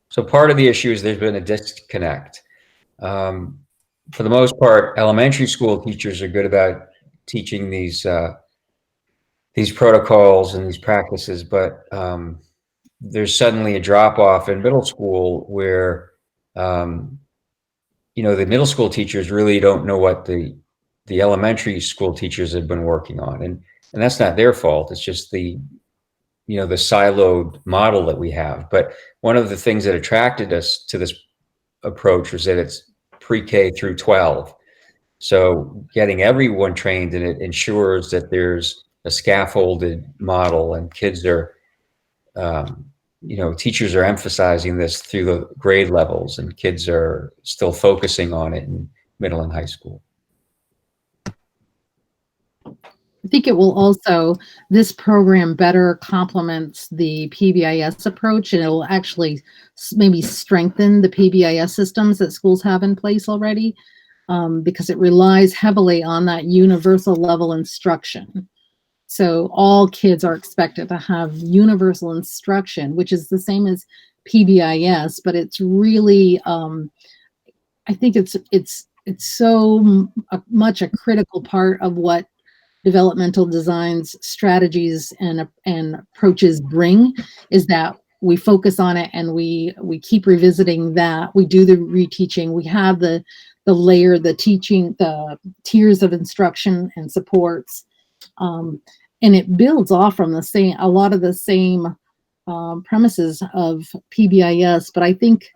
So part of the issue is there's been a disconnect. For the most part, elementary school teachers are good about teaching these protocols and these practices, but there's suddenly a drop off in middle school where the middle school teachers really don't know what the elementary school teachers have been working on, and that's not their fault. It's just the siloed model that we have. But one of the things that attracted us to this approach was that it's pre-K through 12. So getting everyone trained in it ensures that there's a scaffolded model, and kids are, teachers are emphasizing this through the grade levels, and kids are still focusing on it in middle and high school. I think it will also, this program better complements the PBIS approach, and it will actually maybe strengthen the PBIS systems that schools have in place already, because it relies heavily on that universal level instruction. So all kids are expected to have universal instruction, which is the same as PBIS, but it's really, I think it's so much a critical part of what developmental designs, strategies, and approaches bring, is that we focus on it and we keep revisiting that. We do the reteaching. We have the layer, the teaching, the tiers of instruction and supports, and it builds off from a lot of the same premises of PBIS. But I think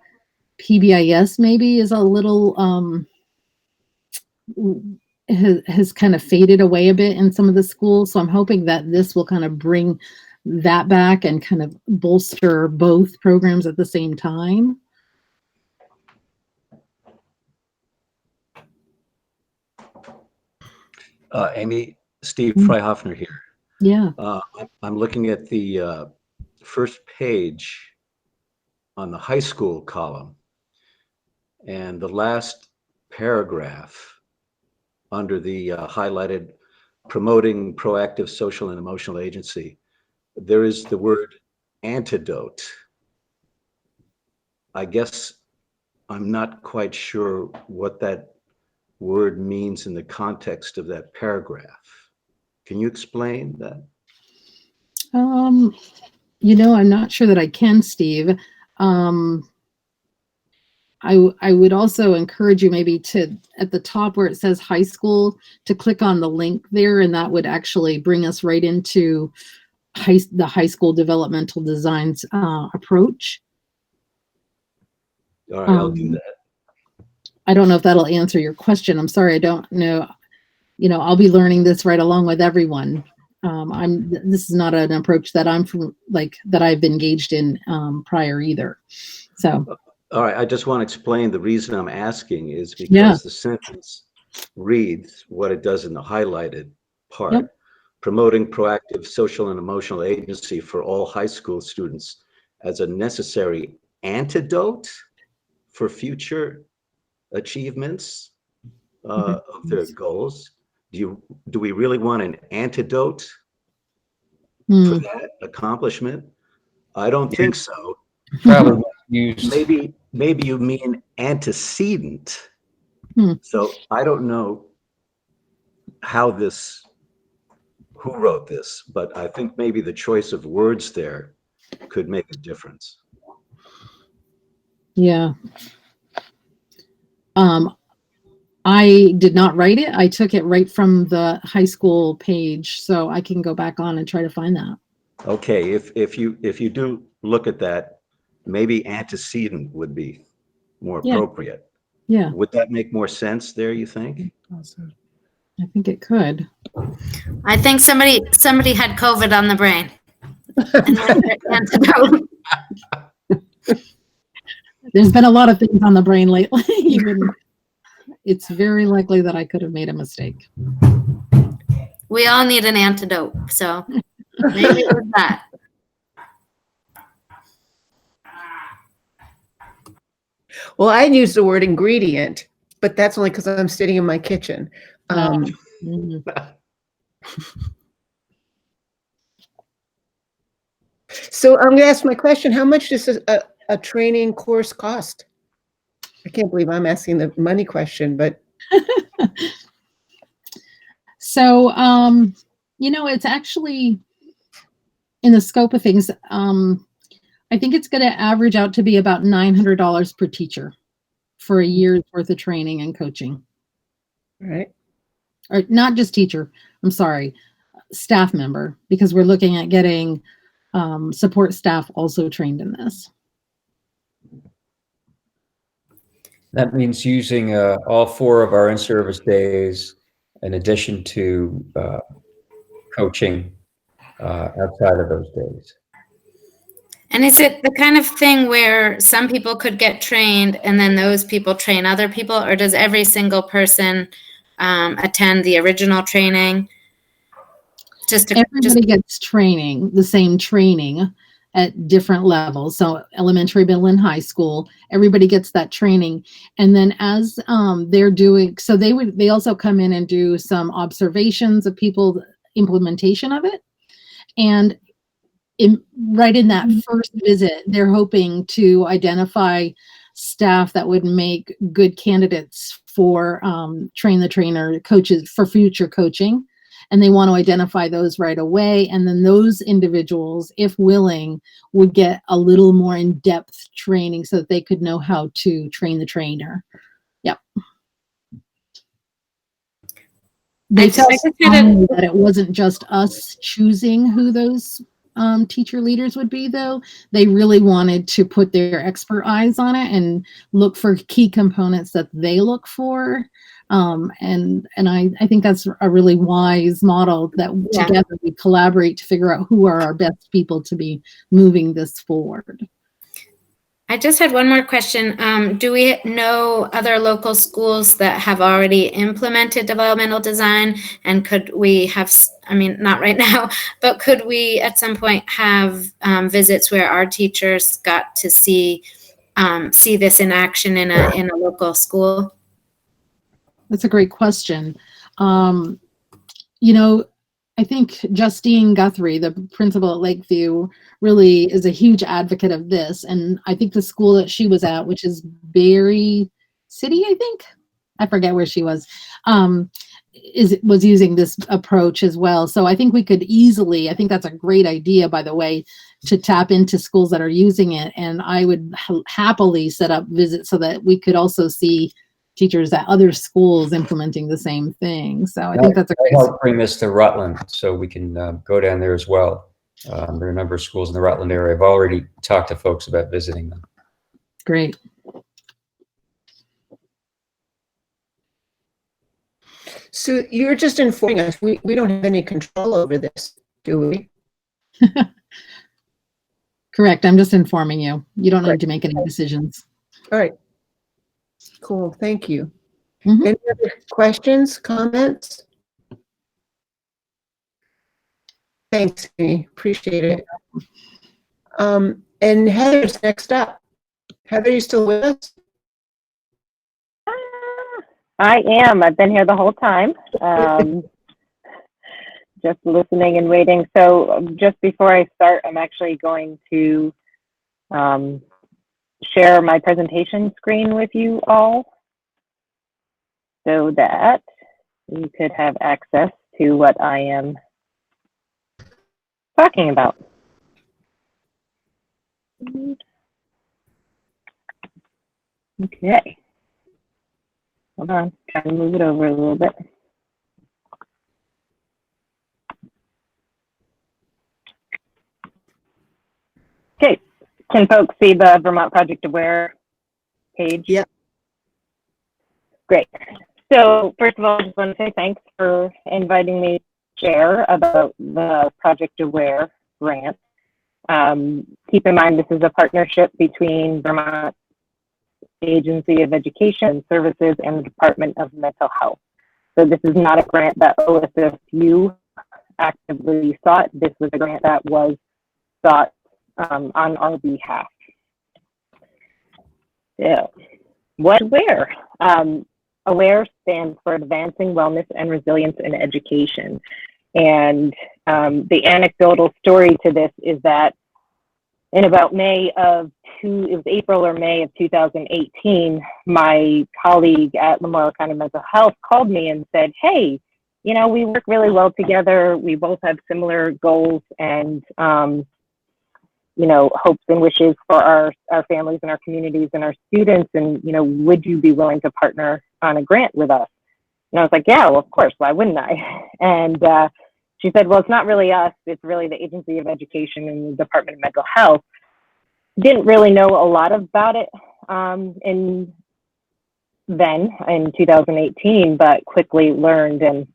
PBIS maybe is a little has kind of faded away a bit in some of the schools. So I'm hoping that this will kind of bring that back and kind of bolster both programs at the same time. Amy, Steve Freihofner here. Yeah. I'm looking at the first page on the high school column, and the last paragraph under the highlighted promoting proactive social and emotional agency, there is the word antidote. I guess I'm not quite sure what that word means in the context of that paragraph. Can you explain that? I'm not sure that I can, Steve. I would also encourage you maybe to, at the top where it says high school, to click on the link there, and that would actually bring us right into the high school developmental designs approach. All right, I'll do that. I don't know if that'll answer your question. I'm sorry, I don't know. I'll be learning this right along with everyone. This is not an approach that I'm from, like, that I've engaged in prior either. So, All right, I just want to explain the reason I'm asking is because Yeah. the sentence reads what it does in the highlighted part. Yep. Promoting proactive social and emotional agency for all high school students as a necessary antidote for future achievements of their goals. Do we really want an antidote for hmm. that accomplishment? I don't think so. Probably used. Maybe you mean antecedent. Hmm. So I don't know who wrote this, but I think maybe the choice of words there could make a difference. Yeah. I did not write it. I took it right from the high school page, so I can go back on and try to find that. Okay, if you do look at that, maybe antecedent would be more Yeah. appropriate. Yeah, Would that make more sense there, you think? I think it could. I think somebody had COVID on the brain. And that's their antidote. There's been a lot of things on the brain lately. Even it's very likely that I could have made a mistake. We all need an antidote, so maybe it was that. Well, I used the word ingredient, but that's only because I'm sitting in my kitchen. Mhm. So I'm going to ask my question. How much does a training course cost? I can't believe I'm asking the money question, but So, it's actually in the scope of things. I think it's going to average out to be about $900 per teacher for a year's worth of training and coaching. right. Or not just teacher, I'm sorry, staff member, because we're looking at getting support staff also trained in this. That means using all 4 of our in-service days in addition to coaching outside of those days. And is it the kind of thing where some people could get trained and then those people train other people, or does every single person attend the original training? Everybody gets training, the same training at different levels. So elementary, middle, and high school, everybody gets that training. And then as they're doing, so they also come in and do some observations of people, implementation of it. And right in that first visit, they're hoping to identify staff that would make good candidates for train the trainer coaches for future coaching. And they want to identify those right away. And then those individuals, if willing, would get a little more in-depth training so that they could know how to train the trainer. Yep. They felt strongly that it wasn't just us choosing who those teacher leaders would be, though. They really wanted to put their expert eyes on it and look for key components that they look for. And I think that's a really wise model that together we collaborate to figure out who are our best people to be moving this forward. I just had one more question. Do we know other local schools that have already implemented developmental design? And could we have, I mean, not right now, but could we at some point have visits where our teachers got to see this in action in a local school? That's a great question. I think Justine Guthrie, the principal at Lakeview, really is a huge advocate of this. And I think the school that she was at, which is Berry City, I forget where she was, was using this approach as well. So I think we could easily, I think that's a great idea, by the way, to tap into schools that are using it. And I would happily set up visits so that we could also see teachers at other schools implementing the same thing. So I think that's a great. Help bring this to Rutland so we can go down there as well. There are a number of schools in the Rutland area. I've already talked to folks about visiting them. Great. So you're just informing us. We don't have any control over this, do we? Correct. I'm just informing you. You don't Great. need to make any decisions. All right. Cool. Thank you. Mhm. Any other questions, comments? Thanks, Amy. Appreciate it. And Heather's next up. Heather, you still with us? I am. I've been here the whole time, just listening and waiting. So just before I start, I'm actually going to share my presentation screen with you all so that you could have access to what I am talking about. Okay. Hold on, trying to move it over a little bit. Okay, can folks see the Vermont Project Aware page? Yep. Great. So first of all, I just want to say thanks for inviting me to share about the Project Aware grant. Keep in mind, this is a partnership between Vermont Agency of Education Services and the Department of Mental Health. So this is not a grant that OSSU actively sought. This was a grant that was sought on our behalf. So, what AWARE? AWARE stands for Advancing Wellness and Resilience in Education. And the anecdotal story to this is that in about it was April or May of 2018, my colleague at Memorial County Mental Health called me and said, hey, you know, we work really well together. We both have similar goals and, you know, hopes and wishes for our families and our communities and our students. And, you know, would you be willing to partner on a grant with us? And I was like, yeah, well, of course, why wouldn't I? And she said, well, it's not really us. It's really the Agency of Education and the Department of Mental Health. Didn't really know a lot about it in 2018, but quickly learned and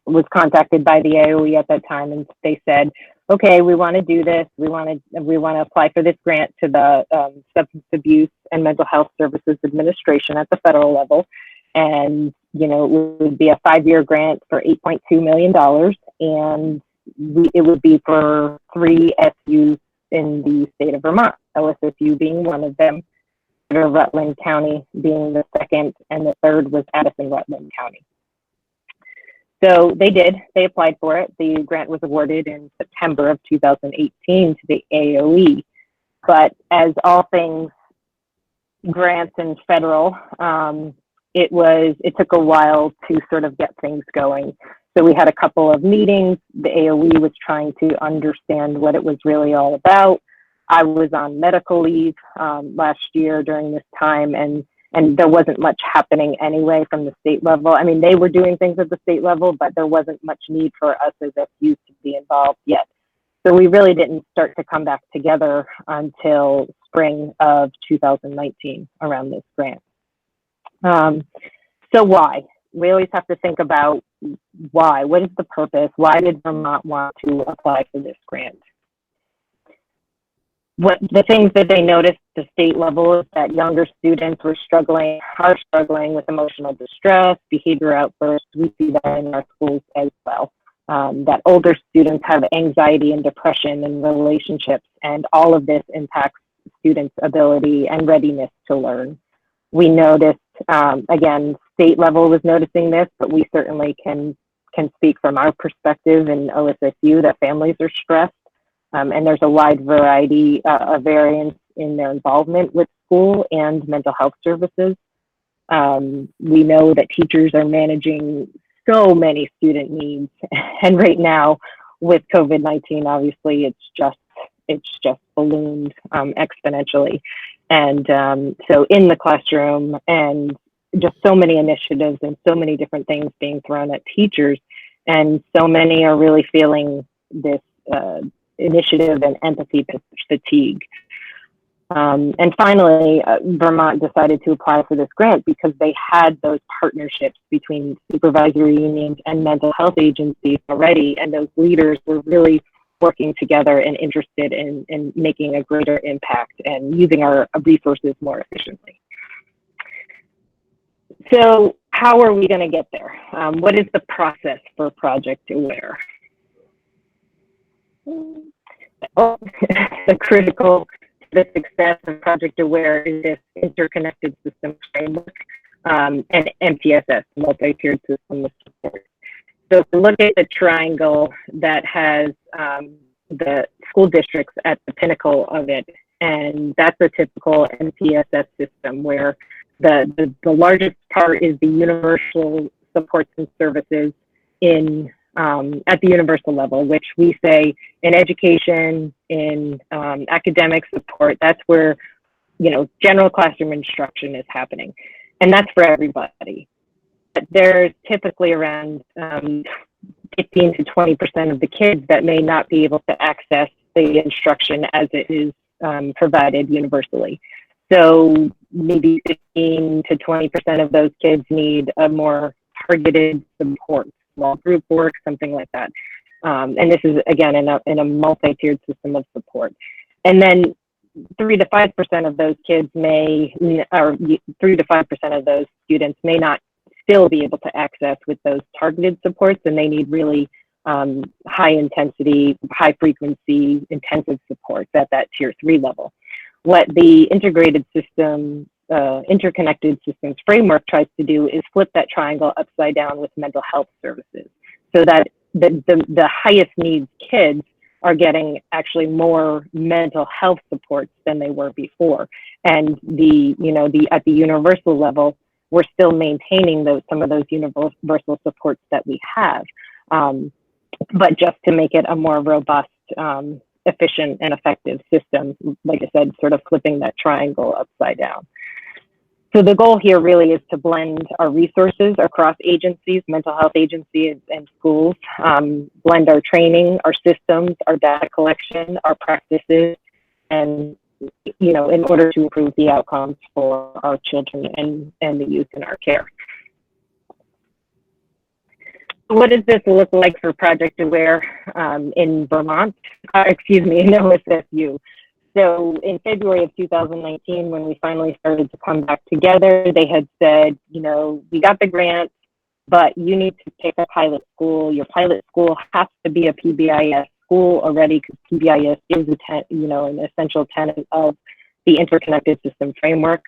was contacted by the AOE at that time, and they said, okay, we want to do this. We want to apply for this grant to the Substance Abuse and Mental Health Services Administration at the federal level. And, you know, it would be a 5-year grant for $8.2 million. And it would be for 3 SUs in the state of Vermont, OSSU being one of them, Rutland County being the second, and the third was Addison-Rutland County. So they applied for it. The grant was awarded in September of 2018 to the AOE. But as all things grants and federal, it took a while to sort of get things going. So we had a couple of meetings. The AOE was trying to understand what it was really all about. I was on medical leave last year during this time, and there wasn't much happening anyway from the state level. I mean, they were doing things at the state level, but there wasn't much need for us as SUs to be involved yet. So we really didn't start to come back together until spring of 2019 around this grant. So why? We always have to think about why. What is the purpose? Why did Vermont want to apply for this grant? What the things that they noticed at the state level is that younger students are struggling with emotional distress, behavior outbursts. We see that in our schools as well. That older students have anxiety and depression and relationships, and all of this impacts students' ability and readiness to learn. We noticed, again, state level was noticing this, but we certainly can speak from our perspective in OSSU that families are stressed. And there's a wide variety of variance in their involvement with school and mental health services. We know that teachers are managing so many student needs, and right now with COVID-19, obviously it's just ballooned exponentially. And so in the classroom, and just so many initiatives and so many different things being thrown at teachers, and so many are really feeling this initiative and empathy fatigue. And finally, Vermont decided to apply for this grant because they had those partnerships between supervisory unions and mental health agencies already, and those leaders were really working together and interested in making a greater impact and using our resources more efficiently. So how are we going to get there? What is the process for Project Aware? The critical to the success of Project Aware is this interconnected system framework and MTSS, multi-tiered system of support. So if you look at the triangle that has the school districts at the pinnacle of it, and that's a typical MTSS system where the largest part is the universal supports and services in at the universal level, which we say in education, in academic support, that's where, you know, general classroom instruction is happening. And that's for everybody. But there's typically around 15 to 20% of the kids that may not be able to access the instruction as it is provided universally. So maybe 15 to 20% of those kids need a more targeted support, small group work, something like that. And this is, again, in a multi-tiered system of support. And then 3 to 5% of those kids may, or 3 to 5% of those students may not still be able to access with those targeted supports, and they need really high intensity, high frequency, intensive supports at that tier 3 level. What the integrated system, interconnected systems framework tries to do is flip that triangle upside down with mental health services, so that the highest needs kids are getting actually more mental health supports than they were before. And at the universal level, we're still maintaining some of those universal supports that we have, but just to make it a more robust, efficient and effective system, like I said, sort of flipping that triangle upside down. So the goal here really is to blend our resources across agencies, mental health agencies and schools, blend our training, our systems, our data collection, our practices, and, you know, in order to improve the outcomes for our children and the youth in our care. What does this look like for Project Aware in Vermont? In OSSU. So in February of 2019, when we finally started to come back together, they had said, you know, we got the grant, but you need to pick a pilot school. Your pilot school has to be a PBIS school already, because PBIS is an essential tenet of the interconnected system framework.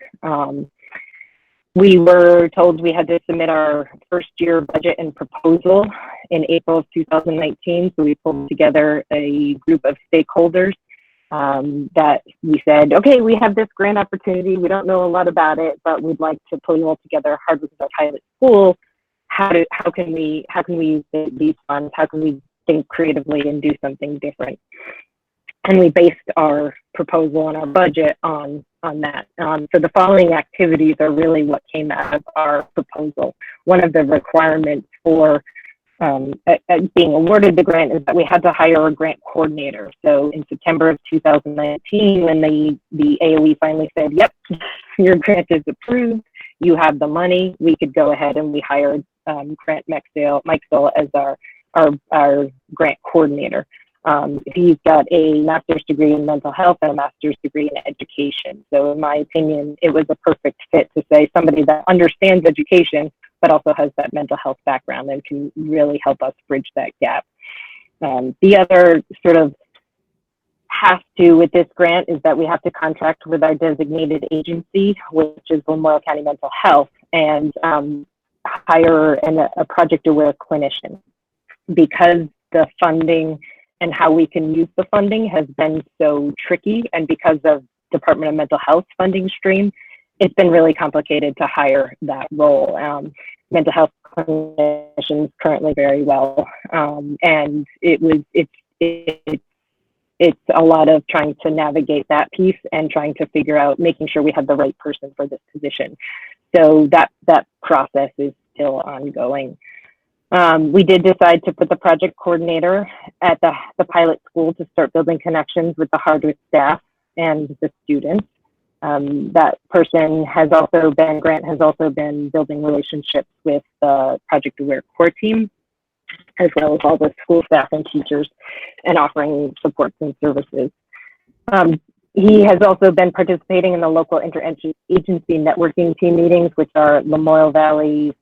We were told we had to submit our first year budget and proposal in April of 2019. So we pulled together a group of stakeholders that we said, okay, we have this grant opportunity. We don't know a lot about it, but we'd like to pull you all together hard with our pilot school. How can we use these funds? How can we think creatively and do something different? And we based our proposal and our budget on that. So the following activities are really what came out of our proposal. One of the requirements for being awarded the grant is that we had to hire a grant coordinator. So in September of 2019, when the AOE finally said, yep, your grant is approved, you have the money, we could go ahead and we hired Grant Mikesell as our grant coordinator. He's got a master's degree in mental health and a master's degree in education. So in my opinion, it was a perfect fit to say somebody that understands education, but also has that mental health background and can really help us bridge that gap. The other sort of have to with this grant is that we have to contract with our designated agency, which is Lamoille County Mental Health, and hire a Project Aware clinician, because the funding and how we can use the funding has been so tricky, and because of Department of Mental Health funding stream, it's been really complicated to hire that role. Mental health clinicians currently very well, and it's a lot of trying to navigate that piece and trying to figure out, making sure we have the right person for this position. So that process is still ongoing. We did decide to put the project coordinator at the pilot school to start building connections with the Hardwick staff and the students. That person has also been, Grant has also been building relationships with the Project Aware core team, as well as all the school staff and teachers, and offering supports and services. He has also been participating in the local interagency networking team meetings, which are Lamoille Valley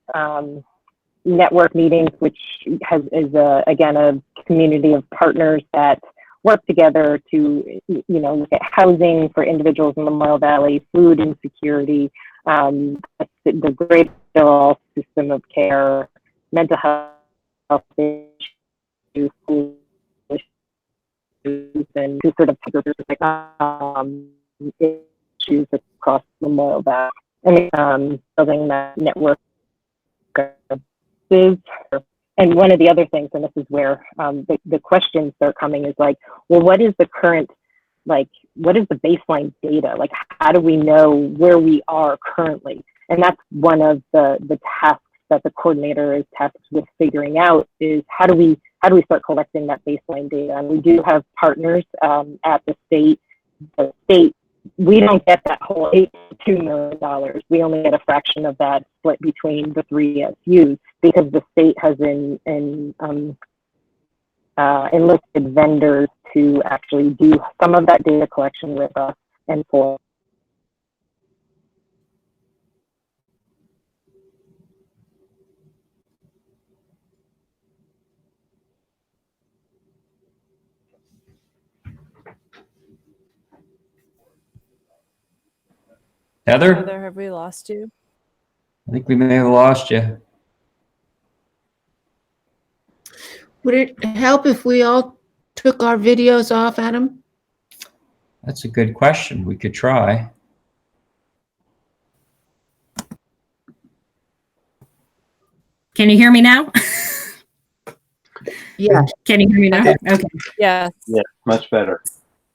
network meetings, which is again a community of partners that work together to look at housing for individuals in Lamoille Valley, food insecurity, the great overall system of care, mental health issues, school issues, and to sort of issues across Lamoille Valley, and building that network. And one of the other things, and this is where the questions start coming, is like, well, what is the current, what is the baseline data? Like, how do we know where we are currently? And that's one of the tasks that the coordinator is tasked with figuring out, is how do we start collecting that baseline data? And we do have partners at the state. The state, we don't get that whole $82 million. We only get a fraction of that, split between the three SUs, because the state has enlisted vendors to actually do some of that data collection with us and for. Heather, Heather, have we lost you? I think we may have lost you. Would it help if we all took our videos off, Adam? That's a good question. We could try. Can you hear me now? Yeah. Can you hear me now? Okay. Yes. Yeah, much better.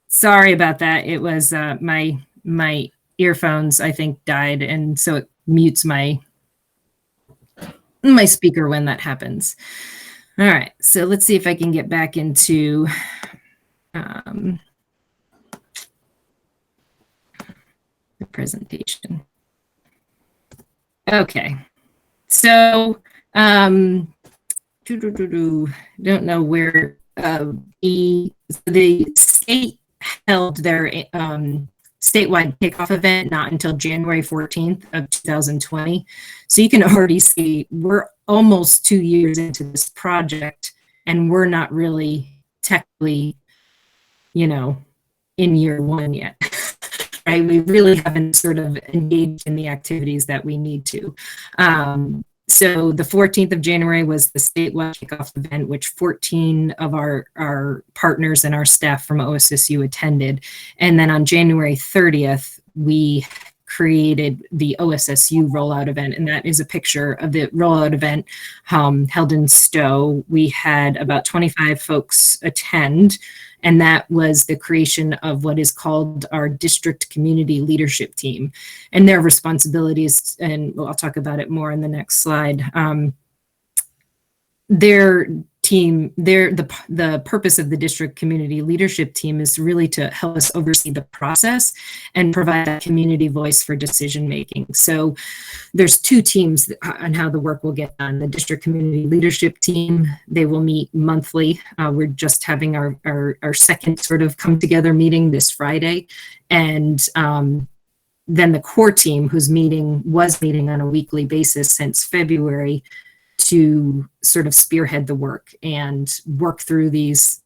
Sorry about that. It was my earphones, I think, died, and so it mutes my speaker when that happens. All right, so let's see if I can get back into the presentation. Okay, so don't know where the state held their statewide kickoff event not until January 14th of 2020. So you can already see we're almost 2 years into this project, and we're not really technically, in year one yet. Right? We really haven't sort of engaged in the activities that we need to. So the 14th of January was the statewide kickoff event, which 14 of our partners and our staff from OSSU attended. And then on January 30th, we created the OSSU rollout event, and that is a picture of the rollout event held in Stowe. We had about 25 folks attend, and that was the creation of what is called our district community leadership team. And their responsibilities, and I'll talk about it more in the next slide, their team, the purpose of the district community leadership team is really to help us oversee the process and provide a community voice for decision making. So there's two teams on how the work will get done. The district community leadership team, they will meet monthly. We're just having our second sort of come together meeting this Friday. And then the core team, who's was meeting on a weekly basis since February, to sort of spearhead the work and work through these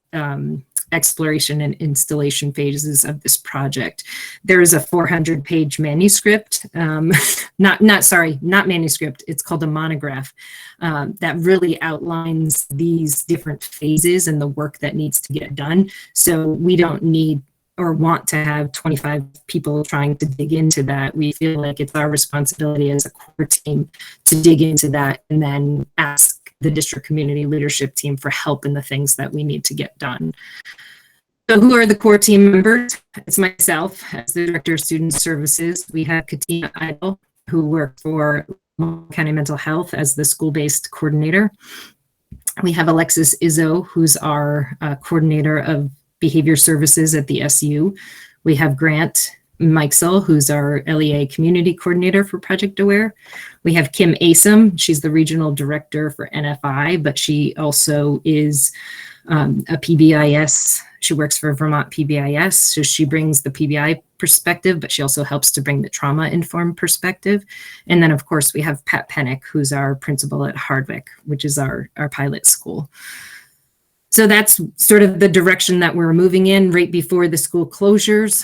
exploration and installation phases of this project. There is a 400-page manuscript, not manuscript, it's called a monograph, that really outlines these different phases and the work that needs to get done. So we don't need or want to have 25 people trying to dig into that. We feel like it's our responsibility as a core team to dig into that and then ask the district community leadership team for help in the things that we need to get done. So who are the core team members? It's myself as the Director of Student Services. We have Katina Idle, who worked for County Mental Health as the school-based coordinator. We have Alexis Izzo, who's our coordinator of behavior services at the SU. We have Grant Mikesell, who's our LEA community coordinator for Project Aware. We have Kim Asom. She's the regional director for NFI, but she also is a PBIS. She works for Vermont PBIS, so she brings the PBI perspective, but she also helps to bring the trauma-informed perspective. And then, of course, we have Pat Pennick, who's our principal at Hardwick, which is our pilot school. So that's sort of the direction that we're moving in right before the school closures.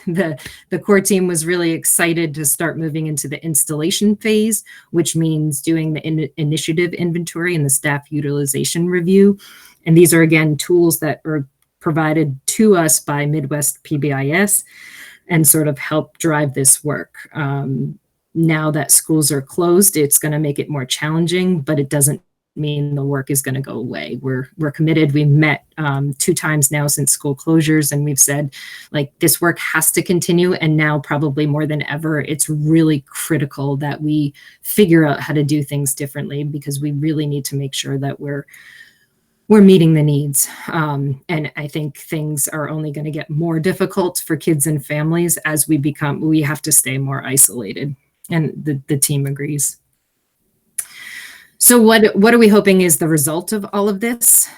The core team was really excited to start moving into the installation phase, which means doing the initiative inventory and the staff utilization review. And these are, again, tools that are provided to us by Midwest PBIS and sort of help drive this work. Now that schools are closed, it's going to make it more challenging, but it doesn't mean the work is going to go away. We're committed. We've met 2 times now since school closures, and we've said, like, this work has to continue. And now, probably more than ever, it's really critical that we figure out how to do things differently, because we really need to make sure that we're meeting the needs. And I think things are only going to get more difficult for kids and families as we have to stay more isolated. And the team agrees. So what are we hoping is the result of all of this?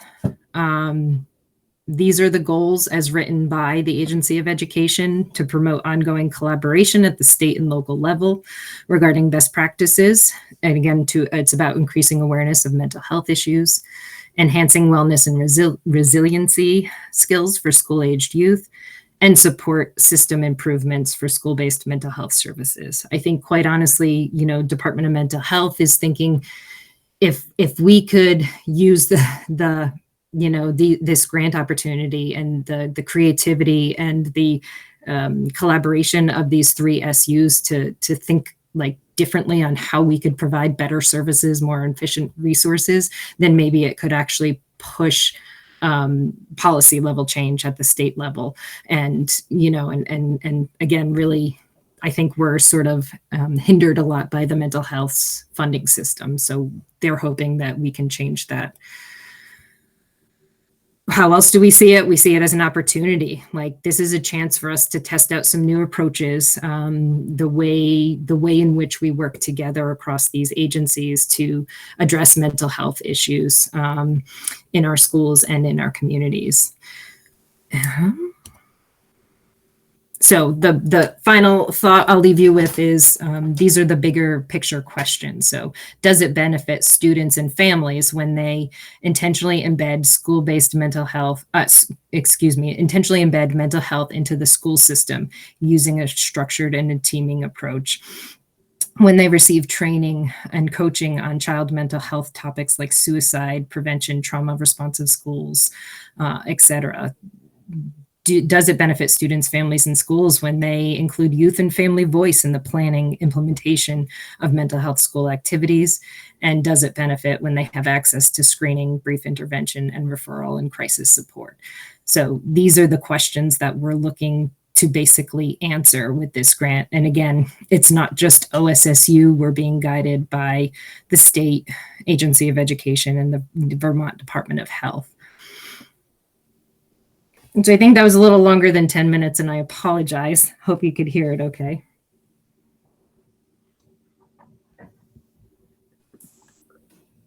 These are the goals as written by the Agency of Education to promote ongoing collaboration at the state and local level regarding best practices. And again, it's about increasing awareness of mental health issues, enhancing wellness and resiliency skills for school-aged youth, and support system improvements for school-based mental health services. I think, quite honestly, Department of Mental Health is thinking, if we could use this grant opportunity and the creativity and the collaboration of these 3 SUs to think like differently on how we could provide better services, more efficient resources, then maybe it could actually push policy level change at the state level. And again, really, I think we're sort of hindered a lot by the mental health funding system. So they're hoping that we can change that. How else do we see it? We see it as an opportunity. Like, this is a chance for us to test out some new approaches, the way in which we work together across these agencies to address mental health issues in our schools and in our communities. So the final thought I'll leave you with is these are the bigger picture questions. So, does it benefit students and families when they intentionally embed school-based mental health, intentionally embed mental health into the school system using a structured and a teaming approach? When they receive training and coaching on child mental health topics like suicide prevention, trauma responsive schools, et cetera? Does it benefit students, families, and schools when they include youth and family voice in the planning, implementation of mental health school activities? And does it benefit when they have access to screening, brief intervention, and referral and crisis support? So these are the questions that we're looking to basically answer with this grant. And again, it's not just OSSU. We're being guided by the State Agency of Education and the Vermont Department of Health. And so I think that was a little longer than 10 minutes, and I apologize. Hope you could hear it okay.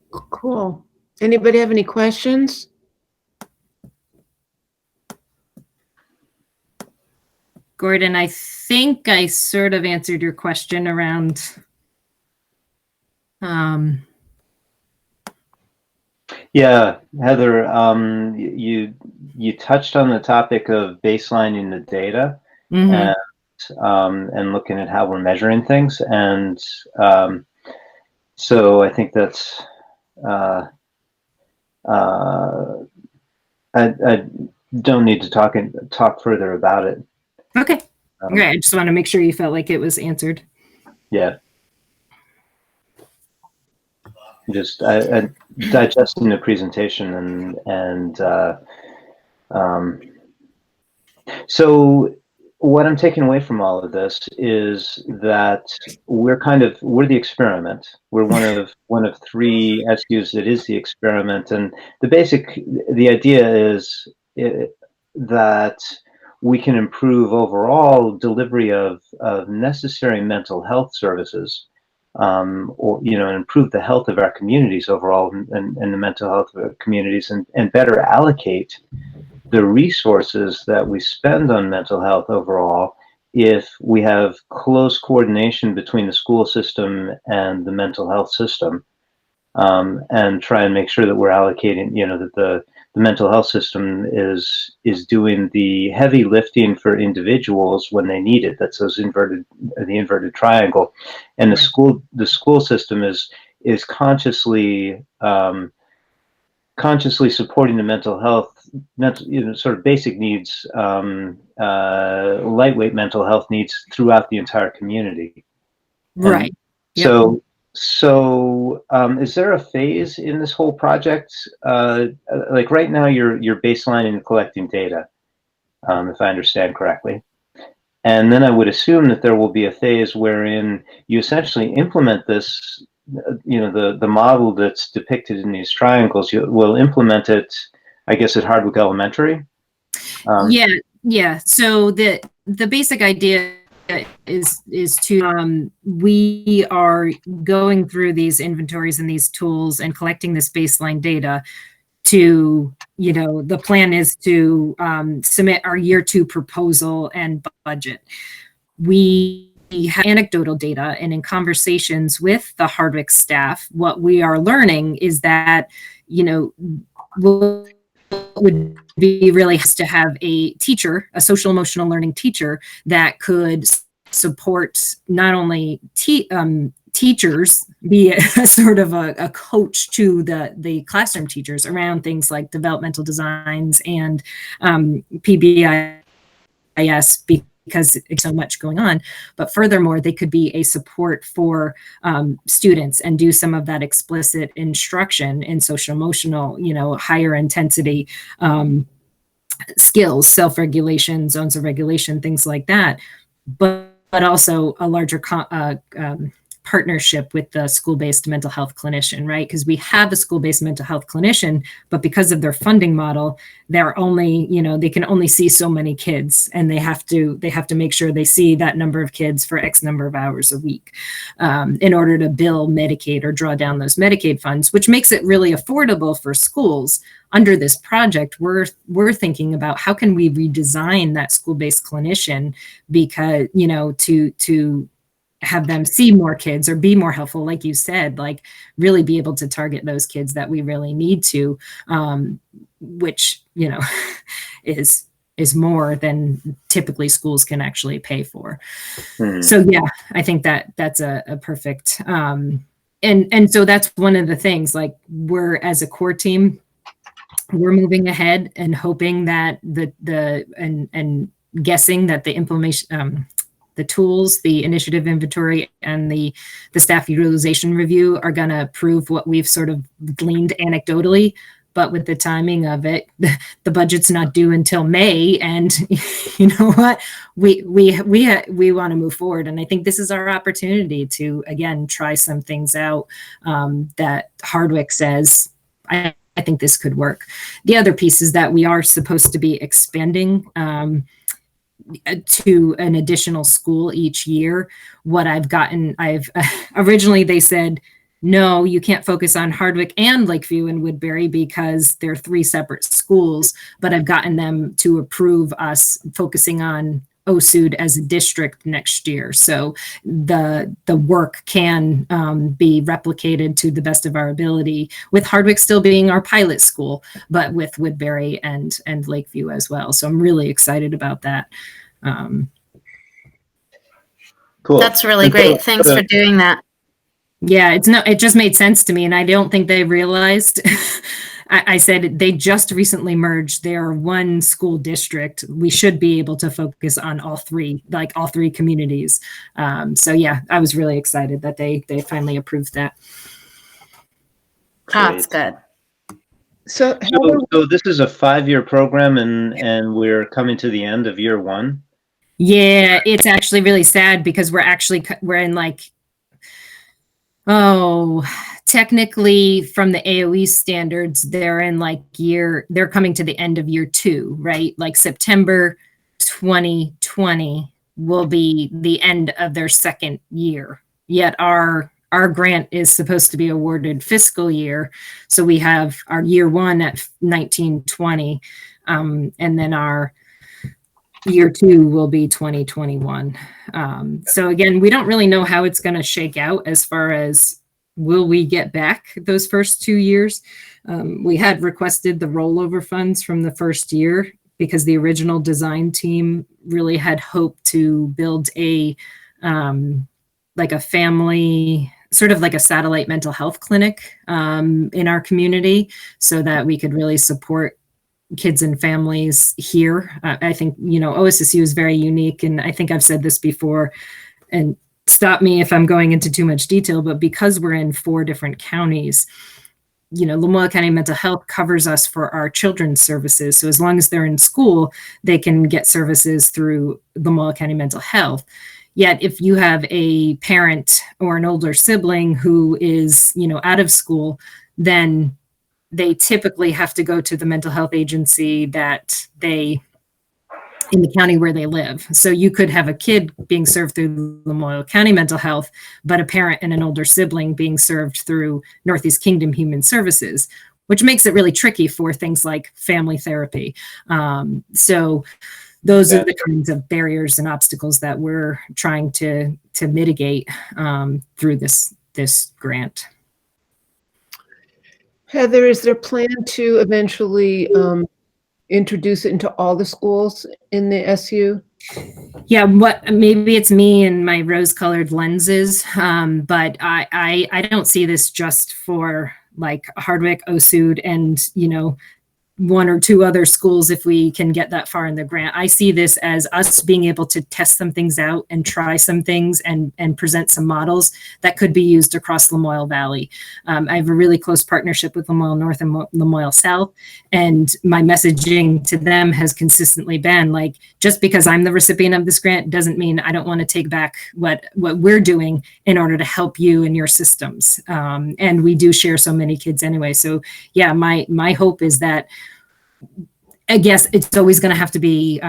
Cool. Anybody have any questions? Gordon, I think I sort of answered your question around Yeah, Heather, you touched on the topic of baselining the data and looking at how we're measuring things, and so I think that's I don't need to talk further about it. Okay. Great. I just want to make sure you felt like it was answered. Yeah. Just digesting the presentation and so what I'm taking away from all of this is that we're the experiment. We're one of 3 SUs that is the experiment, and the idea is that we can improve overall delivery of necessary mental health services, or improve the health of our communities overall, and the mental health of our communities, and better allocate the resources that we spend on mental health overall if we have close coordination between the school system and the mental health system, and try and make sure that we're allocating, that the mental health system is doing the heavy lifting for individuals when they need it. That's the inverted triangle, and the school system is consciously supporting the mental health, sort of basic needs, lightweight mental health needs throughout the entire community. Right. And is there a phase in this whole project? Like right now, you're baselining and collecting data, if I understand correctly. And then I would assume that there will be a phase wherein you essentially implement this, the model that's depicted in these triangles. You will implement it, I guess, at Hardwick Elementary. Yeah. So the basic idea is to we are going through these inventories and these tools and collecting this baseline data to, the plan is to submit our year 2 proposal and budget. We have anecdotal data, and in conversations with the Hardwick staff, what we are learning is that, what would be really has to have a teacher, a social emotional learning teacher, that could support not only teachers, be a sort of a coach to the classroom teachers around things like developmental designs and PBIS, because it's so much going on. But furthermore, they could be a support for students and do some of that explicit instruction in social emotional, higher intensity skills, self-regulation, zones of regulation, things like that. But also a larger partnership with the school-based mental health clinician, right? Because we have a school-based mental health clinician, but because of their funding model, they're only, they can only see so many kids, and they have to make sure they see that number of kids for X number of hours a week in order to bill Medicaid or draw down those Medicaid funds, which makes it really affordable for schools. Under this project, we're thinking about how can we redesign that school-based clinician, because, to have them see more kids or be more helpful, like you said, like really be able to target those kids that we really need to, which, is more than typically schools can actually pay for. So yeah, I think that's a perfect, and so that's one of the things, like we're, as a core team, we're moving ahead and hoping that and guessing that the implementation, the tools, the initiative inventory, and the staff utilization review are going to prove what we've sort of gleaned anecdotally. But with the timing of it, the budget's not due until May, and you know what? We want to move forward, and I think this is our opportunity to again try some things out that Hardwick says, I think this could work. The other piece is that we are supposed to be expanding to an additional school each year. What I've originally they said, no, you can't focus on Hardwick and Lakeview and Woodbury because they're 3 separate schools, but I've gotten them to approve us focusing on OSSU as a district next year. So the work can be replicated to the best of our ability, with Hardwick still being our pilot school, but with Woodbury and Lakeview as well. So I'm really excited about that. Cool. That's really great. Thanks for doing that. Yeah, it just made sense to me, and I don't think they realized. I said they just recently merged. They are one school district. We should be able to focus on all 3 communities. So yeah, I was really excited that they finally approved that. That's good. So this is a 5-year program, and we're coming to the end of year 1. Yeah, it's actually really sad because we're in like, technically from the AOE standards, they're coming to the end of year 2, right? Like September 2020 will be the end of their second year. Yet our grant is supposed to be awarded fiscal year. So we have our year one at 1920, and then our year two will be 2021. So again, we don't really know how it's going to shake out as far as will we get back those first 2 years. We had requested the rollover funds from the first year because the original design team really had hoped to build a like a family, sort of like a satellite mental health clinic in our community so that we could really support kids and families here. I think, you know, OSSU is very unique, and I think I've said this before, and stop me if I'm going into too much detail, but because we're in 4 different counties, you know, Lamoille County Mental Health covers us for our children's services. So as long as they're in school, they can get services through Lamoille County Mental Health. Yet if you have a parent or an older sibling who is, you know, out of school, then they typically have to go to the mental health agency that they, in the county where they live. So you could have a kid being served through Lamoille County Mental Health, but a parent and an older sibling being served through Northeast Kingdom Human Services, which makes it really tricky for things like family therapy. So those are the kinds of barriers and obstacles that we're trying to mitigate through this grant. Heather, is there a plan to eventually introduce it into all the schools in the SU? Yeah, maybe it's me and my rose-colored lenses, but I don't see this just for like Hardwick, OSSU, and, you know, 1 or 2 other schools if we can get that far in the grant. I see this as us being able to test some things out and try some things and present some models that could be used across Lamoille Valley. I have a really close partnership with Lamoille North and Lamoille South, and my messaging to them has consistently been like, just because I'm the recipient of this grant doesn't mean I don't want to take back what we're doing in order to help you in your systems. And we do share so many kids anyway. So yeah, my hope is that, I guess it's always going to have to be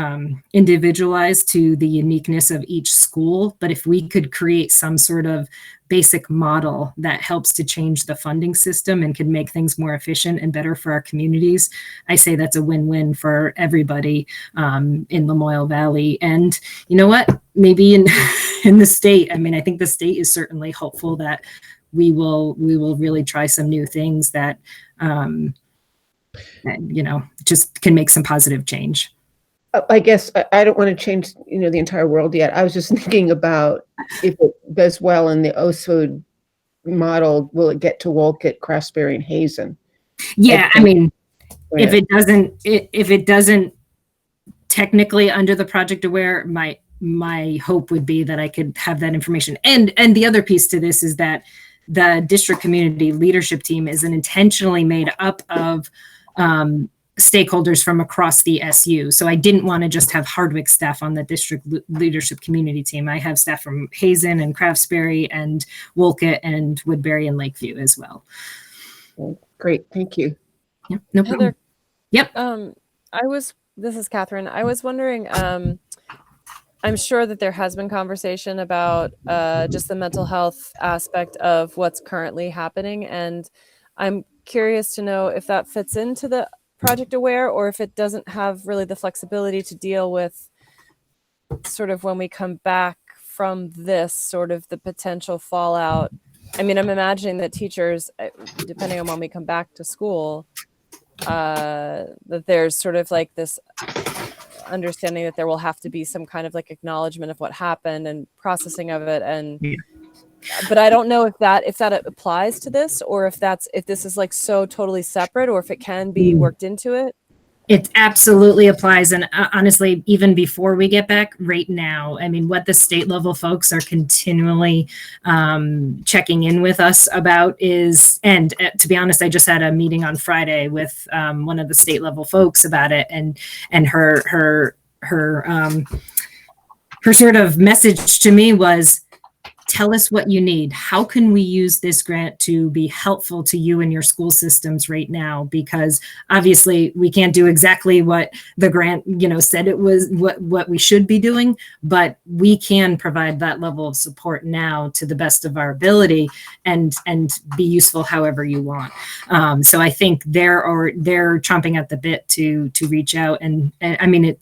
individualized to the uniqueness of each school. But if we could create some sort of basic model that helps to change the funding system and can make things more efficient and better for our communities, I say that's a win-win for everybody in Lamoille Valley. And you know what? Maybe in the state, I mean, I think the state is certainly hopeful that we will really try some new things that you know, just can make some positive change. I guess I don't want to change, you know, the entire world yet. I was just thinking about if it does well in the OSSU model, will it get to Wolcott, Craftsbury, and Hazen? Yeah, I mean, if it doesn't technically under the Project Aware, my hope would be that I could have that information. And the other piece to this is that the district community leadership team is intentionally made up of stakeholders from across the SU. So I didn't want to just have Hardwick staff on the district leadership community team. I have staff from Hazen and Craftsbury and Wolcott and Woodbury and Lakeview as well. Great, thank you. Yeah, no problem. Heather, Yep. This is Catherine. I was wondering, I'm sure that there has been conversation about just the mental health aspect of what's currently happening. And I'm curious to know if that fits into the Project Aware or if it doesn't have really the flexibility to deal with sort of when we come back from this, sort of the potential fallout. I mean, I'm imagining that teachers, depending on when we come back to school, that there's sort of like this understanding that there will have to be some kind of like acknowledgement of what happened and processing of it. And but I don't know if that applies to this, or if this is like so totally separate, or if it can be worked into it. It absolutely applies. And honestly, even before we get back right now, I mean, what the state level folks are continually checking in with us about is, and to be honest, I just had a meeting on Friday with one of the state level folks about it, and her sort of message to me was, tell us what you need. How can we use this grant to be helpful to you and your school systems right now? Because obviously we can't do exactly what the grant, said it was what we should be doing, but we can provide that level of support now to the best of our ability and be useful however you want. So I think they're chomping at the bit to reach out, and I mean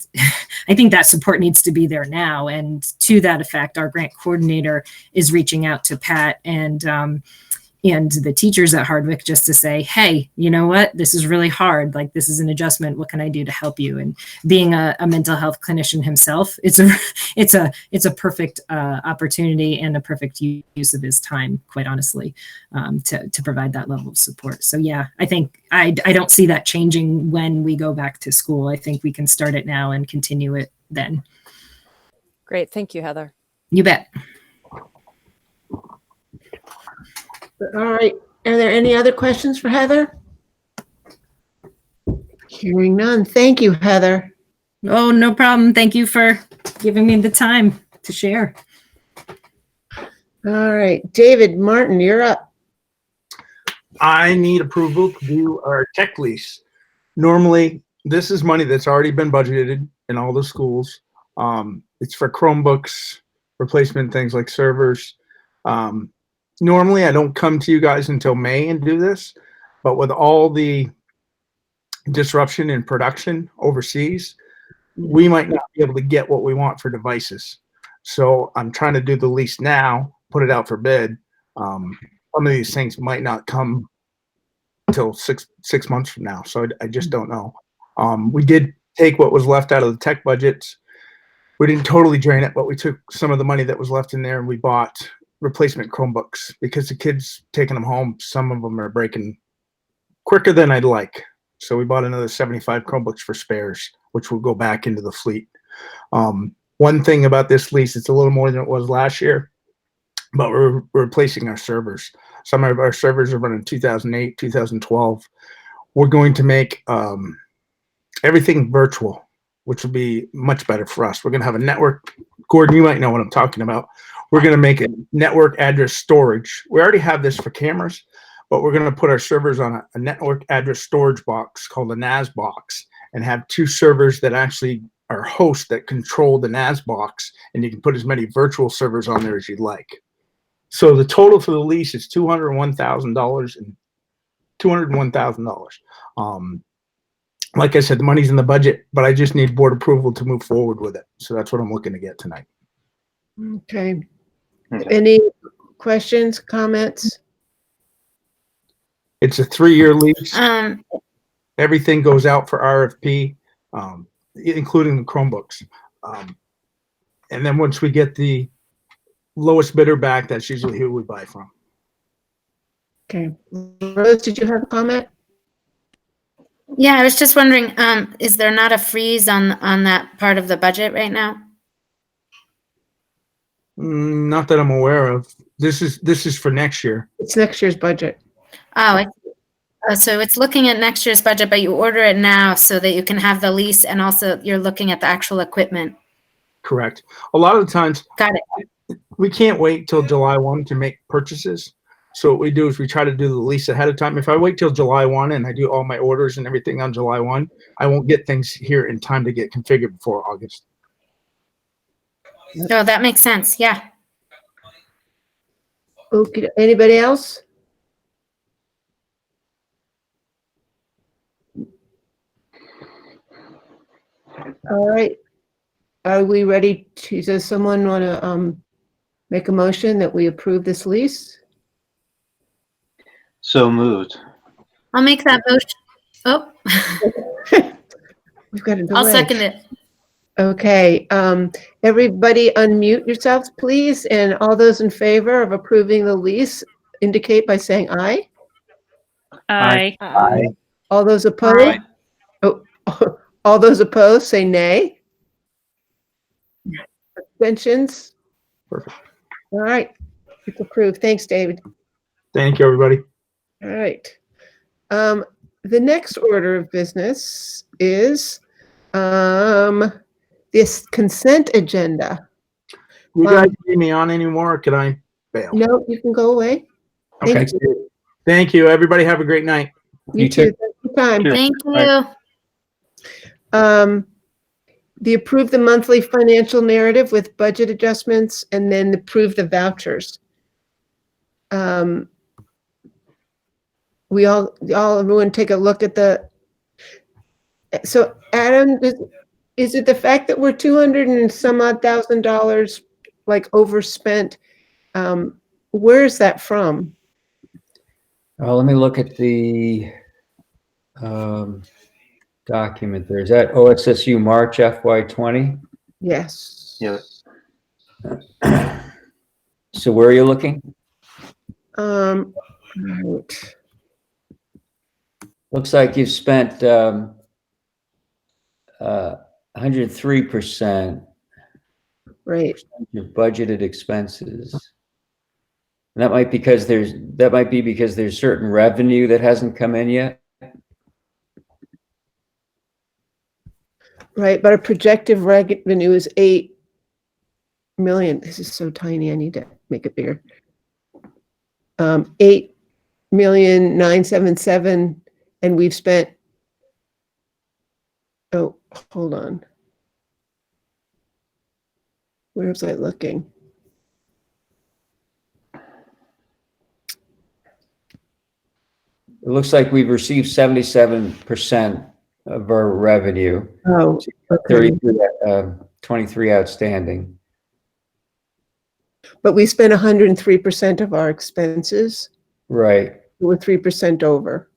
I think that support needs to be there now. And to that effect, our grant coordinator is reaching out to Pat and the teachers at Hardwick just to say, hey, you know what, this is really hard. Like, this is an adjustment. What can I do to help you? And being a mental health clinician himself, it's a perfect opportunity and a perfect use of his time, quite honestly, to provide that level of support. So yeah, I think I don't see that changing when we go back to school. I think we can start it now and continue it then. Great. Thank you, Heather. You bet. All right. Are there any other questions for Heather? Hearing none. Thank you, Heather. Oh, no problem. Thank you for giving me the time to share. All right. David Martin, you're up. I need approval to do our tech lease. Normally, this is money that's already been budgeted in all the schools. It's for Chromebooks, replacement things like servers. Normally, I don't come to you guys until May and do this, but with all the disruption in production overseas, we might not be able to get what we want for devices. So I'm trying to do the lease now, put it out for bid. Some of these things might not come until six months from now, so I just don't know. We did take what was left out of the tech budgets. We didn't totally drain it, but we took some of the money that was left in there and we bought replacement Chromebooks because the kids taking them home, some of them are breaking quicker than I'd like. So we bought another 75 Chromebooks for spares, which will go back into the fleet. One thing about this lease, it's a little more than it was last year, but we're replacing our servers. Some of our servers are running 2008, 2012. We're going to make everything virtual, which will be much better for us. We're going to have a network. Gordon, you might know what I'm talking about. We're going to make a network address storage. We already have this for cameras, but we're going to put our servers on a network address storage box called a NAS box and have two servers that actually are hosts that control the NAS box, and you can put as many virtual servers on there as you'd like. So the total for the lease is $201,000 and $201,000. Like I said, the money's in the budget, but I just need board approval to move forward with it. So that's what I'm looking to get tonight. Okay. Any questions, comments? It's a 3-year lease. Everything goes out for RFP, including the Chromebooks. And then once we get the lowest bidder back, that's usually who we buy from. Okay. Rose, did you have a comment? Yeah, I was just wondering, is there not a freeze on that part of the budget right now? Not that I'm aware of. This is for next year. It's next year's budget. Oh, so it's looking at next year's budget, but you order it now so that you can have the lease, and also you're looking at the actual equipment. Correct. A lot of the times, Got it. We can't wait till July 1 to make purchases. So what we do is we try to do the lease ahead of time. If I wait till July 1 and I do all my orders and everything on July 1, I won't get things here in time to get configured before August. Oh, that makes sense. Yeah. Okay. Anybody else? All right. Are we ready to, does someone want to make a motion that we approve this lease? So moved. I'll make that motion. Oh, We've got a delay. I'll second it. Okay. Everybody unmute yourselves, please. And all those in favor of approving the lease indicate by saying aye. Aye. Aye. All those opposed? Aye. Oh, all those opposed say nay. Abstentions? Perfect. All right. It's approved. Thanks, David. Thank you, everybody. All right. The next order of business is this consent agenda. You guys need me on anymore? Can I bail. No, you can go away. Thank Okay. you. Thank you. Everybody have a great night. You You too. too. Thanks for your time. Cheers. Thank Bye. you. The approve the monthly financial narrative with budget adjustments and then approve the vouchers. Everyone take a look at so Adam, is it the fact that we're 200 and some odd $1,000 like overspent? Where is that from? Let me look at the document there. Is that OSSU March FY20? Yes. Yeah. So where are you looking? Right. Looks like you've spent 103% Right. of budgeted expenses. And that might be because there's certain revenue that hasn't come in yet. Right. But our projected revenue is 8 million. This is so tiny. I need to make it bigger. 8,977,000, and we've spent. Oh, hold on. Where was I looking? It looks like we've received 77% of our revenue. Oh, okay. 23 outstanding. But we spent 103% of our expenses. Right. We're 3% over.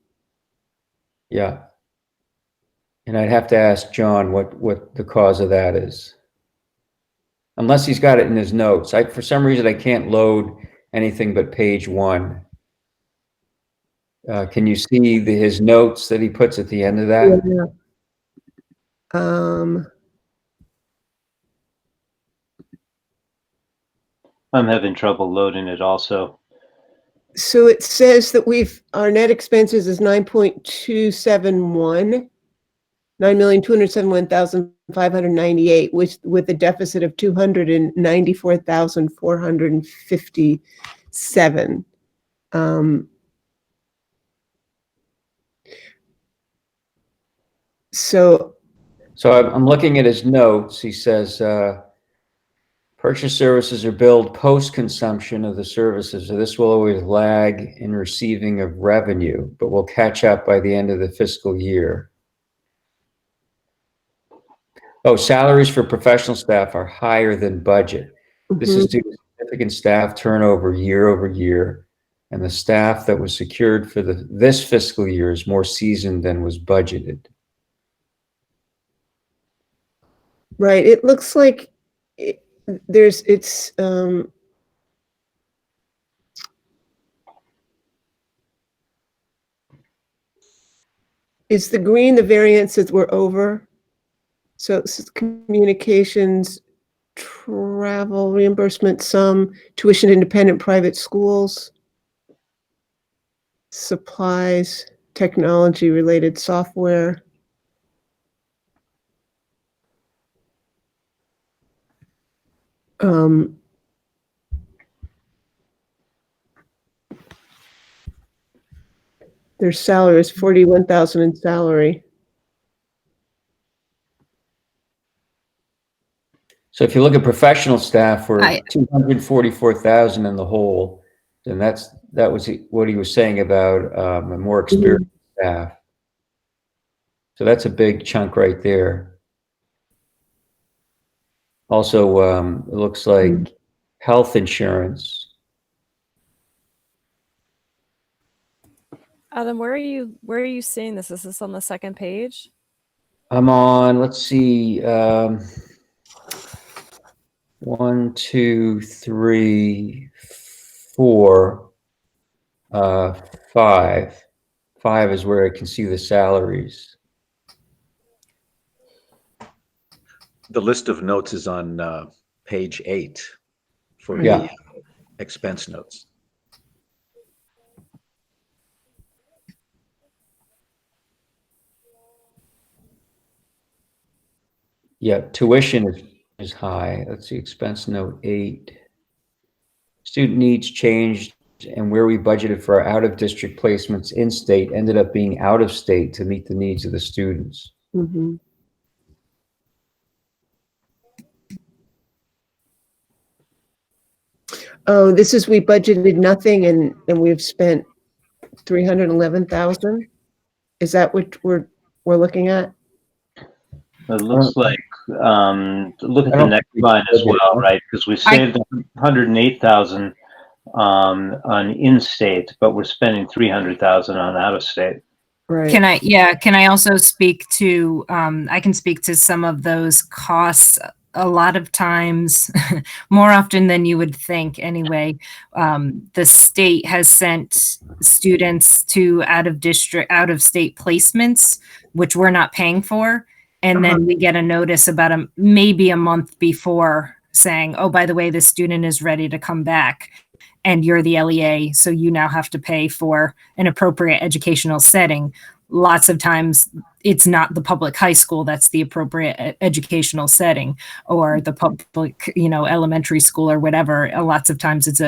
Yeah. And I'd have to ask John what the cause of that is. Unless he's got it in his notes. For some reason, I can't load anything but page 1. Can you see his notes that he puts at the end of that? Yeah. I'm having trouble loading it also. So it says that our net expenses is 9.271, 9,271,598, with a deficit of 294,457. So I'm looking at his notes. He says, purchase services are billed post-consumption of the services, so this will always lag in receiving of revenue, but will catch up by the end of the fiscal year. Oh, salaries for professional staff are higher than budget. This is due to significant staff turnover year over year, and the staff that was secured for this fiscal year is more seasoned than was budgeted. right, it looks like is the green the variances we're over? So it's communications, travel reimbursement, some tuition independent private schools, supplies, technology related software. Their salary is 41,000 in salary. So if you look at professional staff, we're 244,000 in the hole, and that was what he was saying about a more experienced staff. So that's a big chunk right there. Also, it looks like health insurance. Adam, where are you seeing this? Is this on the second page? I'm on, let's see, 1, 2, 3, 4, 5. 5 is where I can see the salaries. The list of notes is on page 8 for Yeah. the expense notes. Yeah, tuition is high. Let's see, expense note 8. student needs changed, and where we budgeted for our out-of-district placements in-state ended up being out-of-state to meet the needs of the students. Mm-hmm. Oh, this is, we budgeted nothing and we've spent 311,000. Is that what we're looking at? It looks like, look at the next line as well, right? Because we saved 108,000 on in-state, but we're spending 300,000 on out-of-state. Right. Can I also speak to, I can speak to some of those costs. A lot of times, more often than you would think anyway, the state has sent students to out-of-state placements, which we're not paying for. And then we get a notice about maybe a month before saying, oh, by the way, this student is ready to come back. And you're the LEA, so you now have to pay for an appropriate educational setting. Lots of times it's not the public high school that's the appropriate educational setting, or the public, elementary school or whatever. Lots of times it's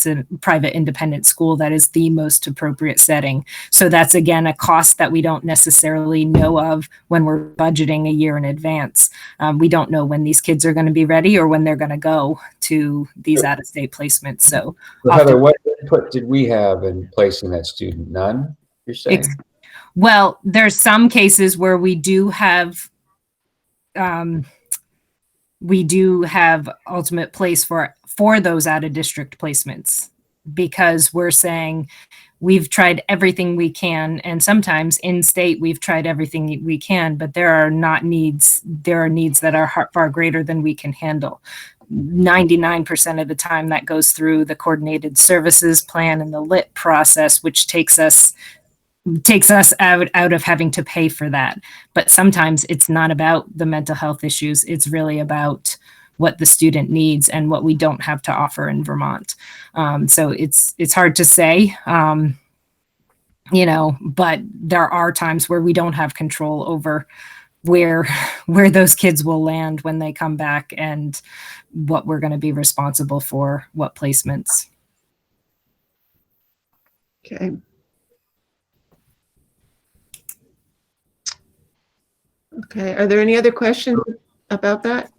a private independent school that is the most appropriate setting. So that's, again, a cost that we don't necessarily know of when we're budgeting a year in advance. We don't know when these kids are going to be ready or when they're going to go to these out-of-state placements. So Heather, what input did we have in placing that student? None, you're saying? Well, there's some cases where we do have ultimate place for those out of district placements, because we're saying we've tried everything we can, and sometimes in state we've tried everything we can, but there are needs that are far greater than we can handle. 99% of the time that goes through the coordinated services plan and the LIT process, which takes us out of having to pay for that. But sometimes it's not about the mental health issues. It's really about what the student needs and what we don't have to offer in Vermont. So it's hard to say, but there are times where we don't have control over where those kids will land when they come back and what we're going to be responsible for, what placements. Okay. Okay, are there any other questions about that?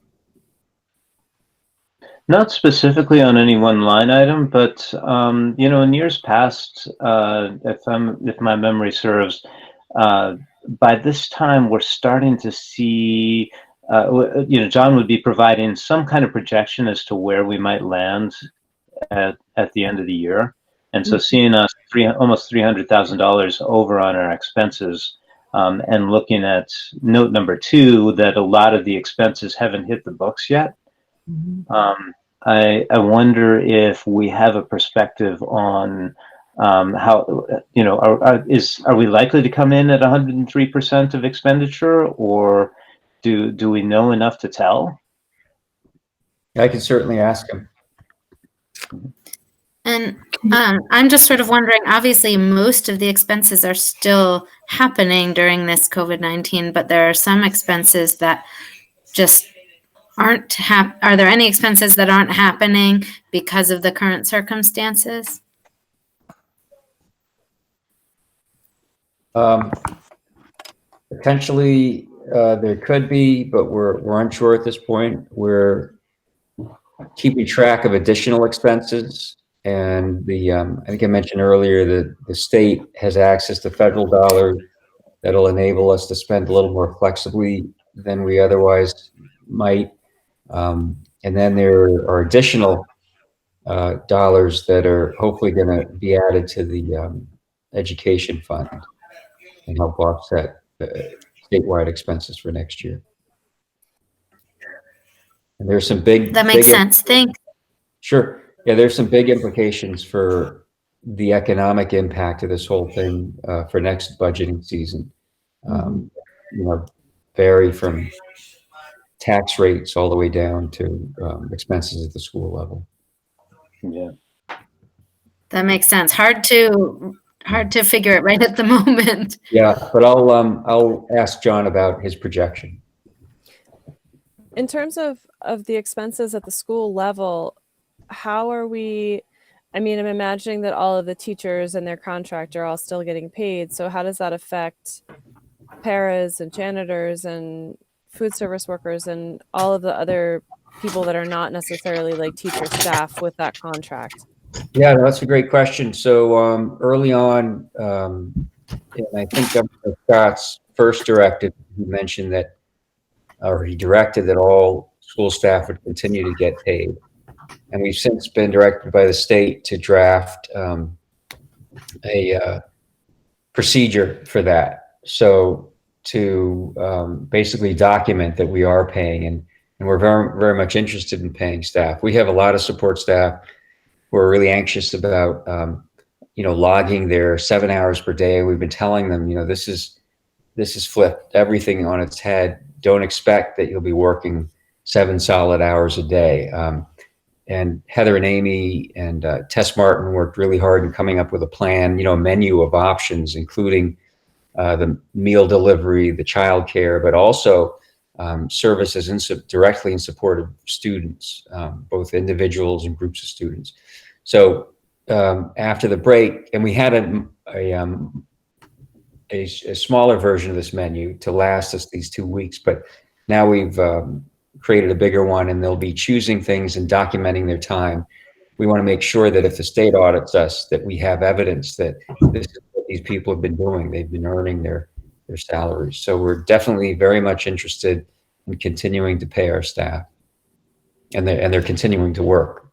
Not specifically on any one line item, but in years past, if my memory serves, by this time we're starting to see, John would be providing some kind of projection as to where we might land at the end of the year, and so seeing us almost $300,000 over on our expenses. And looking at note number 2, that a lot of the expenses haven't hit the books yet. Mm-hmm. I wonder if we have a perspective on how, are we likely to come in at 103% of expenditure, or do we know enough to tell? I can certainly ask him. And I'm just sort of wondering, obviously, most of the expenses are still happening during this COVID-19, but there are some expenses that just aren't are there any expenses that aren't happening because of the current circumstances? Potentially, there could be, but we're unsure at this point. We're keeping track of additional expenses. And I think I mentioned earlier that the state has access to federal dollars that'll enable us to spend a little more flexibly than we otherwise might. And then there are additional dollars that are hopefully going to be added to the education fund and help offset statewide expenses for next year. And there's some that makes sense. Thanks. Sure. Yeah, there's some big implications for the economic impact of this whole thing for next budgeting season. Vary from tax rates all the way down to expenses at the school level. Yeah, that makes sense. Hard to figure it right at the moment. Yeah, but I'll ask John about his projection. In terms of the expenses at the school level, how are we, I mean, I'm imagining that all of the teachers and their contract are all still getting paid. So how does that affect paras and janitors and food service workers and all of the other people that are not necessarily like teacher staff with that contract? Yeah, no, that's a great question. So early on, and I think Governor Scott's first directive, he mentioned that, or he directed that all school staff would continue to get paid. And we've since been directed by the state to draft a procedure for that. So to basically document that we are paying, and we're very, very much interested in paying staff. We have a lot of support staff who are really anxious about, logging their 7 hours per day. We've been telling them, this is flipped everything on its head. Don't expect that you'll be working 7 solid hours a day. And Heather and Amy and Tess Martin worked really hard in coming up with a plan, a menu of options, including the meal delivery, the childcare, but also services directly in support of students, both individuals and groups of students. So after the break, and we had a smaller version of this menu to last us these 2 weeks, but now we've created a bigger one, and they'll be choosing things and documenting their time. We want to make sure that if the state audits us, that we have evidence that this is what these people have been doing. They've been earning their salaries. So we're definitely very much interested in continuing to pay our staff, and they're continuing to work.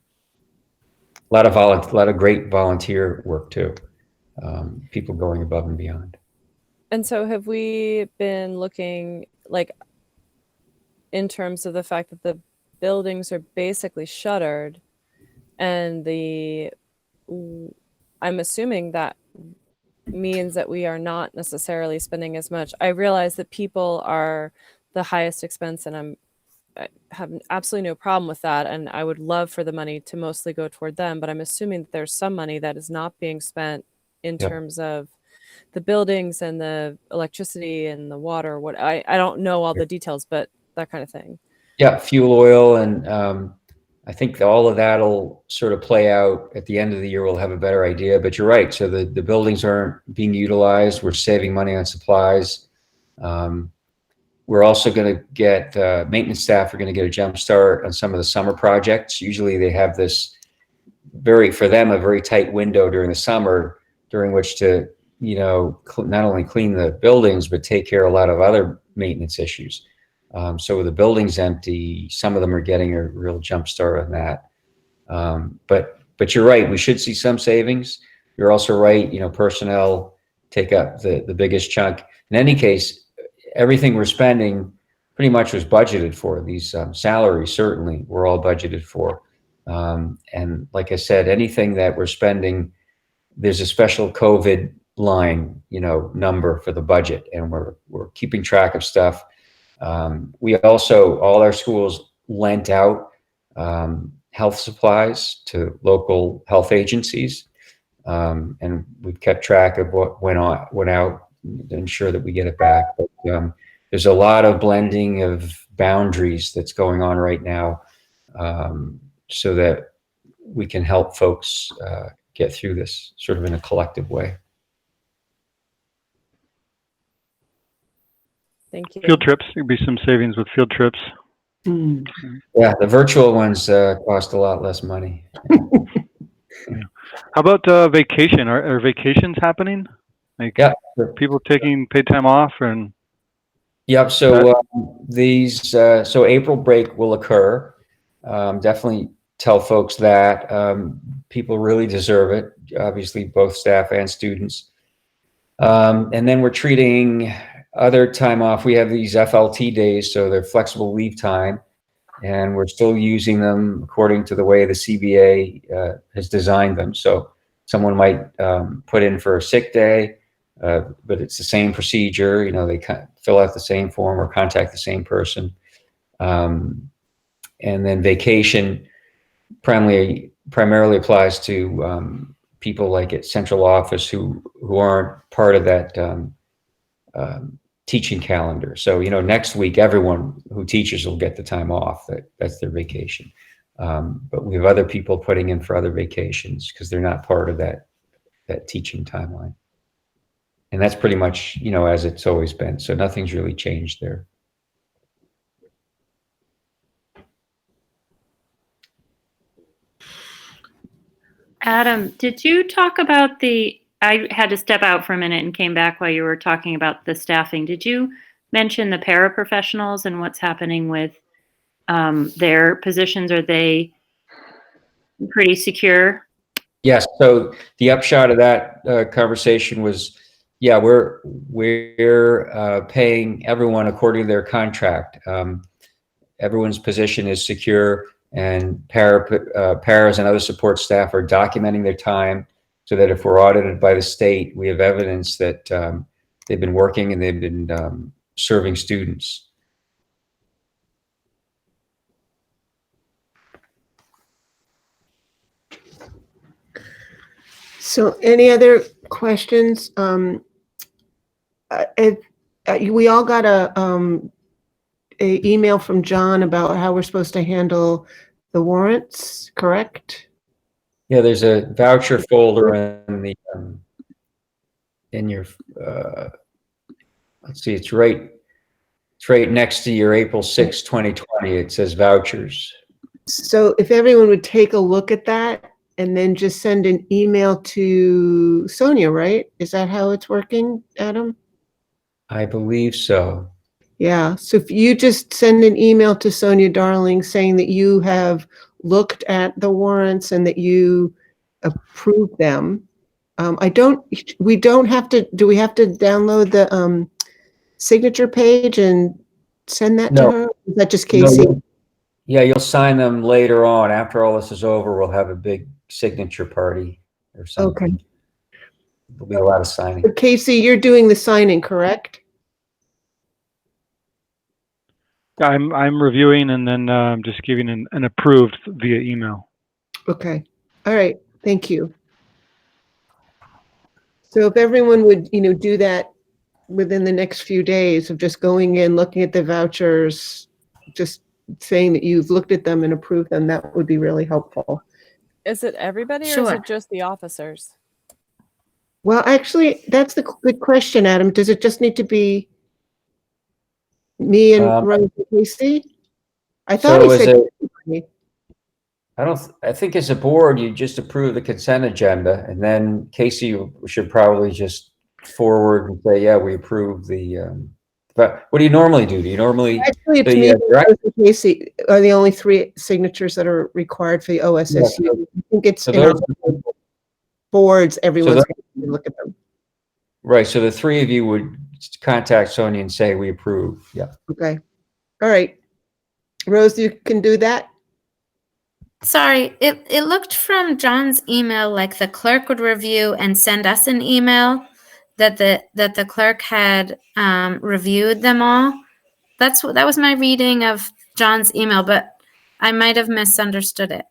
A lot of great volunteer work too. People going above and beyond. And so have we been looking like in terms of the fact that the buildings are basically shuttered, and I'm assuming that means that we are not necessarily spending as much. I realize that people are the highest expense, and I have absolutely no problem with that, and I would love for the money to mostly go toward them, but I'm assuming that there's some money that is not being spent in terms of the buildings and the electricity and the water. What I don't know all the details, but that kind of thing. Yeah, fuel oil, and I think all of that'll sort of play out at the end of the year. We'll have a better idea, but you're right. So the buildings aren't being utilized. We're saving money on supplies. We're also going to get maintenance staff are going to get a jump start on some of the summer projects. Usually they have this for them, a very tight window during the summer during which to, not only clean the buildings, but take care of a lot of other maintenance issues. So with the buildings empty, some of them are getting a real jump start on that. But you're right, we should see some savings. You're also right, personnel take up the biggest chunk. In any case, everything we're spending pretty much was budgeted for. These salaries certainly were all budgeted for. And like I said, anything that we're spending, there's a special COVID line, number for the budget, and we're keeping track of stuff. We also, all our schools lent out health supplies to local health agencies, and we've kept track of what went out to ensure that we get it back. But there's a lot of blending of boundaries that's going on right now, so that we can help folks get through this sort of in a collective way. Thank you. Field trips, there'd be some savings with field trips. Yeah, the virtual ones cost a lot less money. Yeah. How about vacation? Are vacations happening? Like, yeah, people taking paid time off? And yep. So so April break will occur. Definitely tell folks that people really deserve it. Obviously, both staff and students. And then we're treating other time off. We have these FLT days, so they're flexible leave time, and we're still using them according to the way the CBA has designed them. So someone might put in for a sick day, but it's the same procedure. They fill out the same form or contact the same person. And then vacation primarily applies to people like at central office who aren't part of that teaching calendar. So, next week, everyone who teaches will get the time off. That's their vacation. But we have other people putting in for other vacations because they're not part of that teaching timeline. And that's pretty much, as it's always been. So nothing's really changed there. Adam, did you talk about I had to step out for a minute and came back while you were talking about the staffing. Did you mention the paraprofessionals and what's happening with their positions? Are they pretty secure? Yes. So the upshot of that conversation was, yeah, we're paying everyone according to their contract. Everyone's position is secure, and paras and other support staff are documenting their time so that if we're audited by the state, we have evidence that they've been working and they've been serving students. So any other questions? We all got a email from John about how we're supposed to handle the warrants, correct? Yeah, there's a voucher folder in your let's see, it's right next to your April 6, 2020. It says vouchers. So if everyone would take a look at that and then just send an email to Sonia, right? Is that how it's working, Adam? I believe so. Yeah, so if you just send an email to Sonia Darling saying that you have looked at the warrants and that you approve them. We don't have to, do we have to download the signature page and send that to her? Is that just Casey? No, yeah, you'll sign them later on. After all this is over, we'll have a big signature party or something. Okay. There'll be a lot of signing. So Casey, you're doing the signing, correct? I'm reviewing and then just giving an approved via email. Okay. All right. Thank you. So if everyone would, do that within the next few days of just going in, looking at the vouchers, just saying that you've looked at them and approved them, that would be really helpful. Is it everybody or is Sure. it just the officers? Well, actually, that's the good question, Adam. Does it just need to be me and Rose and Casey? I thought he said. I think as a board, you just approve the consent agenda, and then Casey should probably just forward and say, yeah, we approve the, but what do you normally do? Do you normally? Actually, it's me and Rose and Casey are the only 3 signatures that are required for the OSSU. Yeah. I think it's So in our boards, everyone's going to look at them. Right, so the 3 of you would contact Sonia and say, we approve, yeah. Okay, all right. Rose, you can do that? Sorry, it looked from John's email like the clerk would review and send us an email that the clerk had reviewed them all. That was my reading of John's email, but I might have misunderstood it.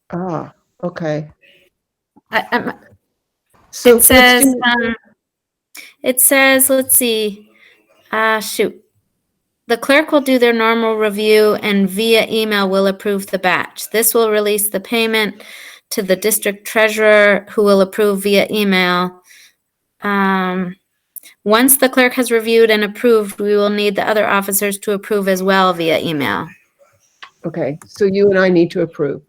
Ah, okay. So it says, let's see, shoot. The clerk will do their normal review and via email will approve the batch. This will release the payment to the district treasurer who will approve via email. Once the clerk has reviewed and approved, we will need the other officers to approve as well via email. Okay, so you and I need to approve.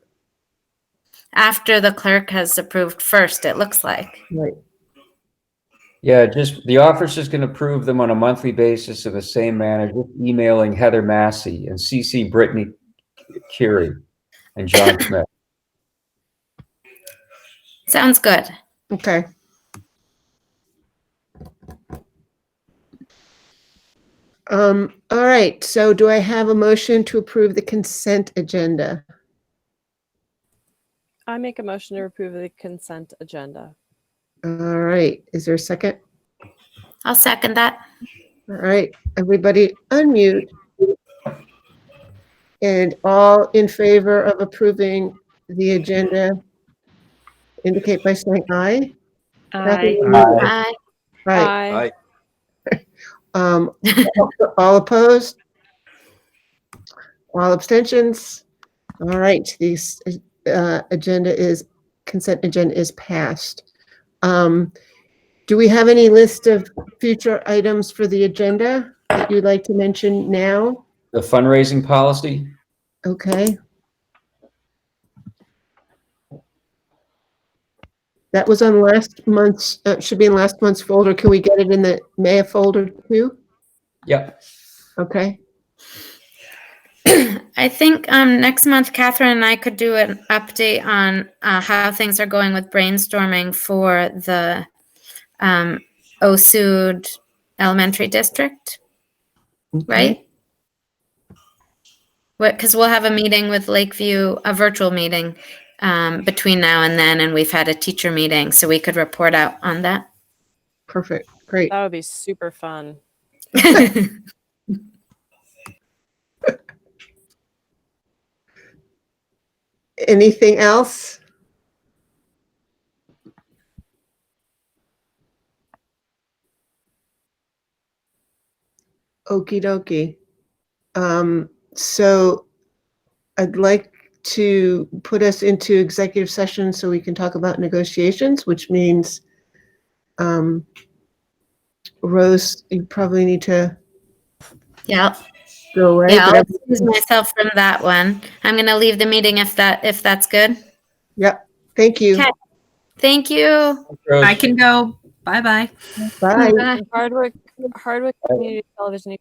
After the clerk has approved first, it looks like. Right. Yeah, just the officers can approve them on a monthly basis in the same manner, just emailing Heather Massey and CC Brittany Curie and John Smith. Sounds good. Okay. All right, so do I have a motion to approve the consent agenda? I make a motion to approve the consent agenda. All right, is there a second? I'll second that. All right, everybody unmute. And all in favor of approving the agenda indicate by saying aye. Aye. Aye. Right. Aye. All opposed? All abstentions? All right, the consent agenda is passed. Do we have any list of future items for the agenda that you'd like to mention now? The fundraising policy? Okay. That was on last month's, should be in last month's folder. Can we get it in the May folder too? Yep. Okay. I think next month, Catherine and I could do an update on how things are going with brainstorming for the OSSU Elementary District, right? Because we'll have a meeting with Lakeview, a virtual meeting between now and then, and we've had a teacher meeting, so we could report out on that. Perfect. Great. That would be super fun. Anything else? Okie dokie. So I'd like to put us into executive session so we can talk about negotiations, which means, Rose, you probably need to Yeah. go away. Yeah, but I'll excuse myself from that one. I'm going to leave the meeting if that's good. Yep. Thank you. Okay. Thank you. I can go. Bye-bye. Bye. Bye. Hardwick Community Television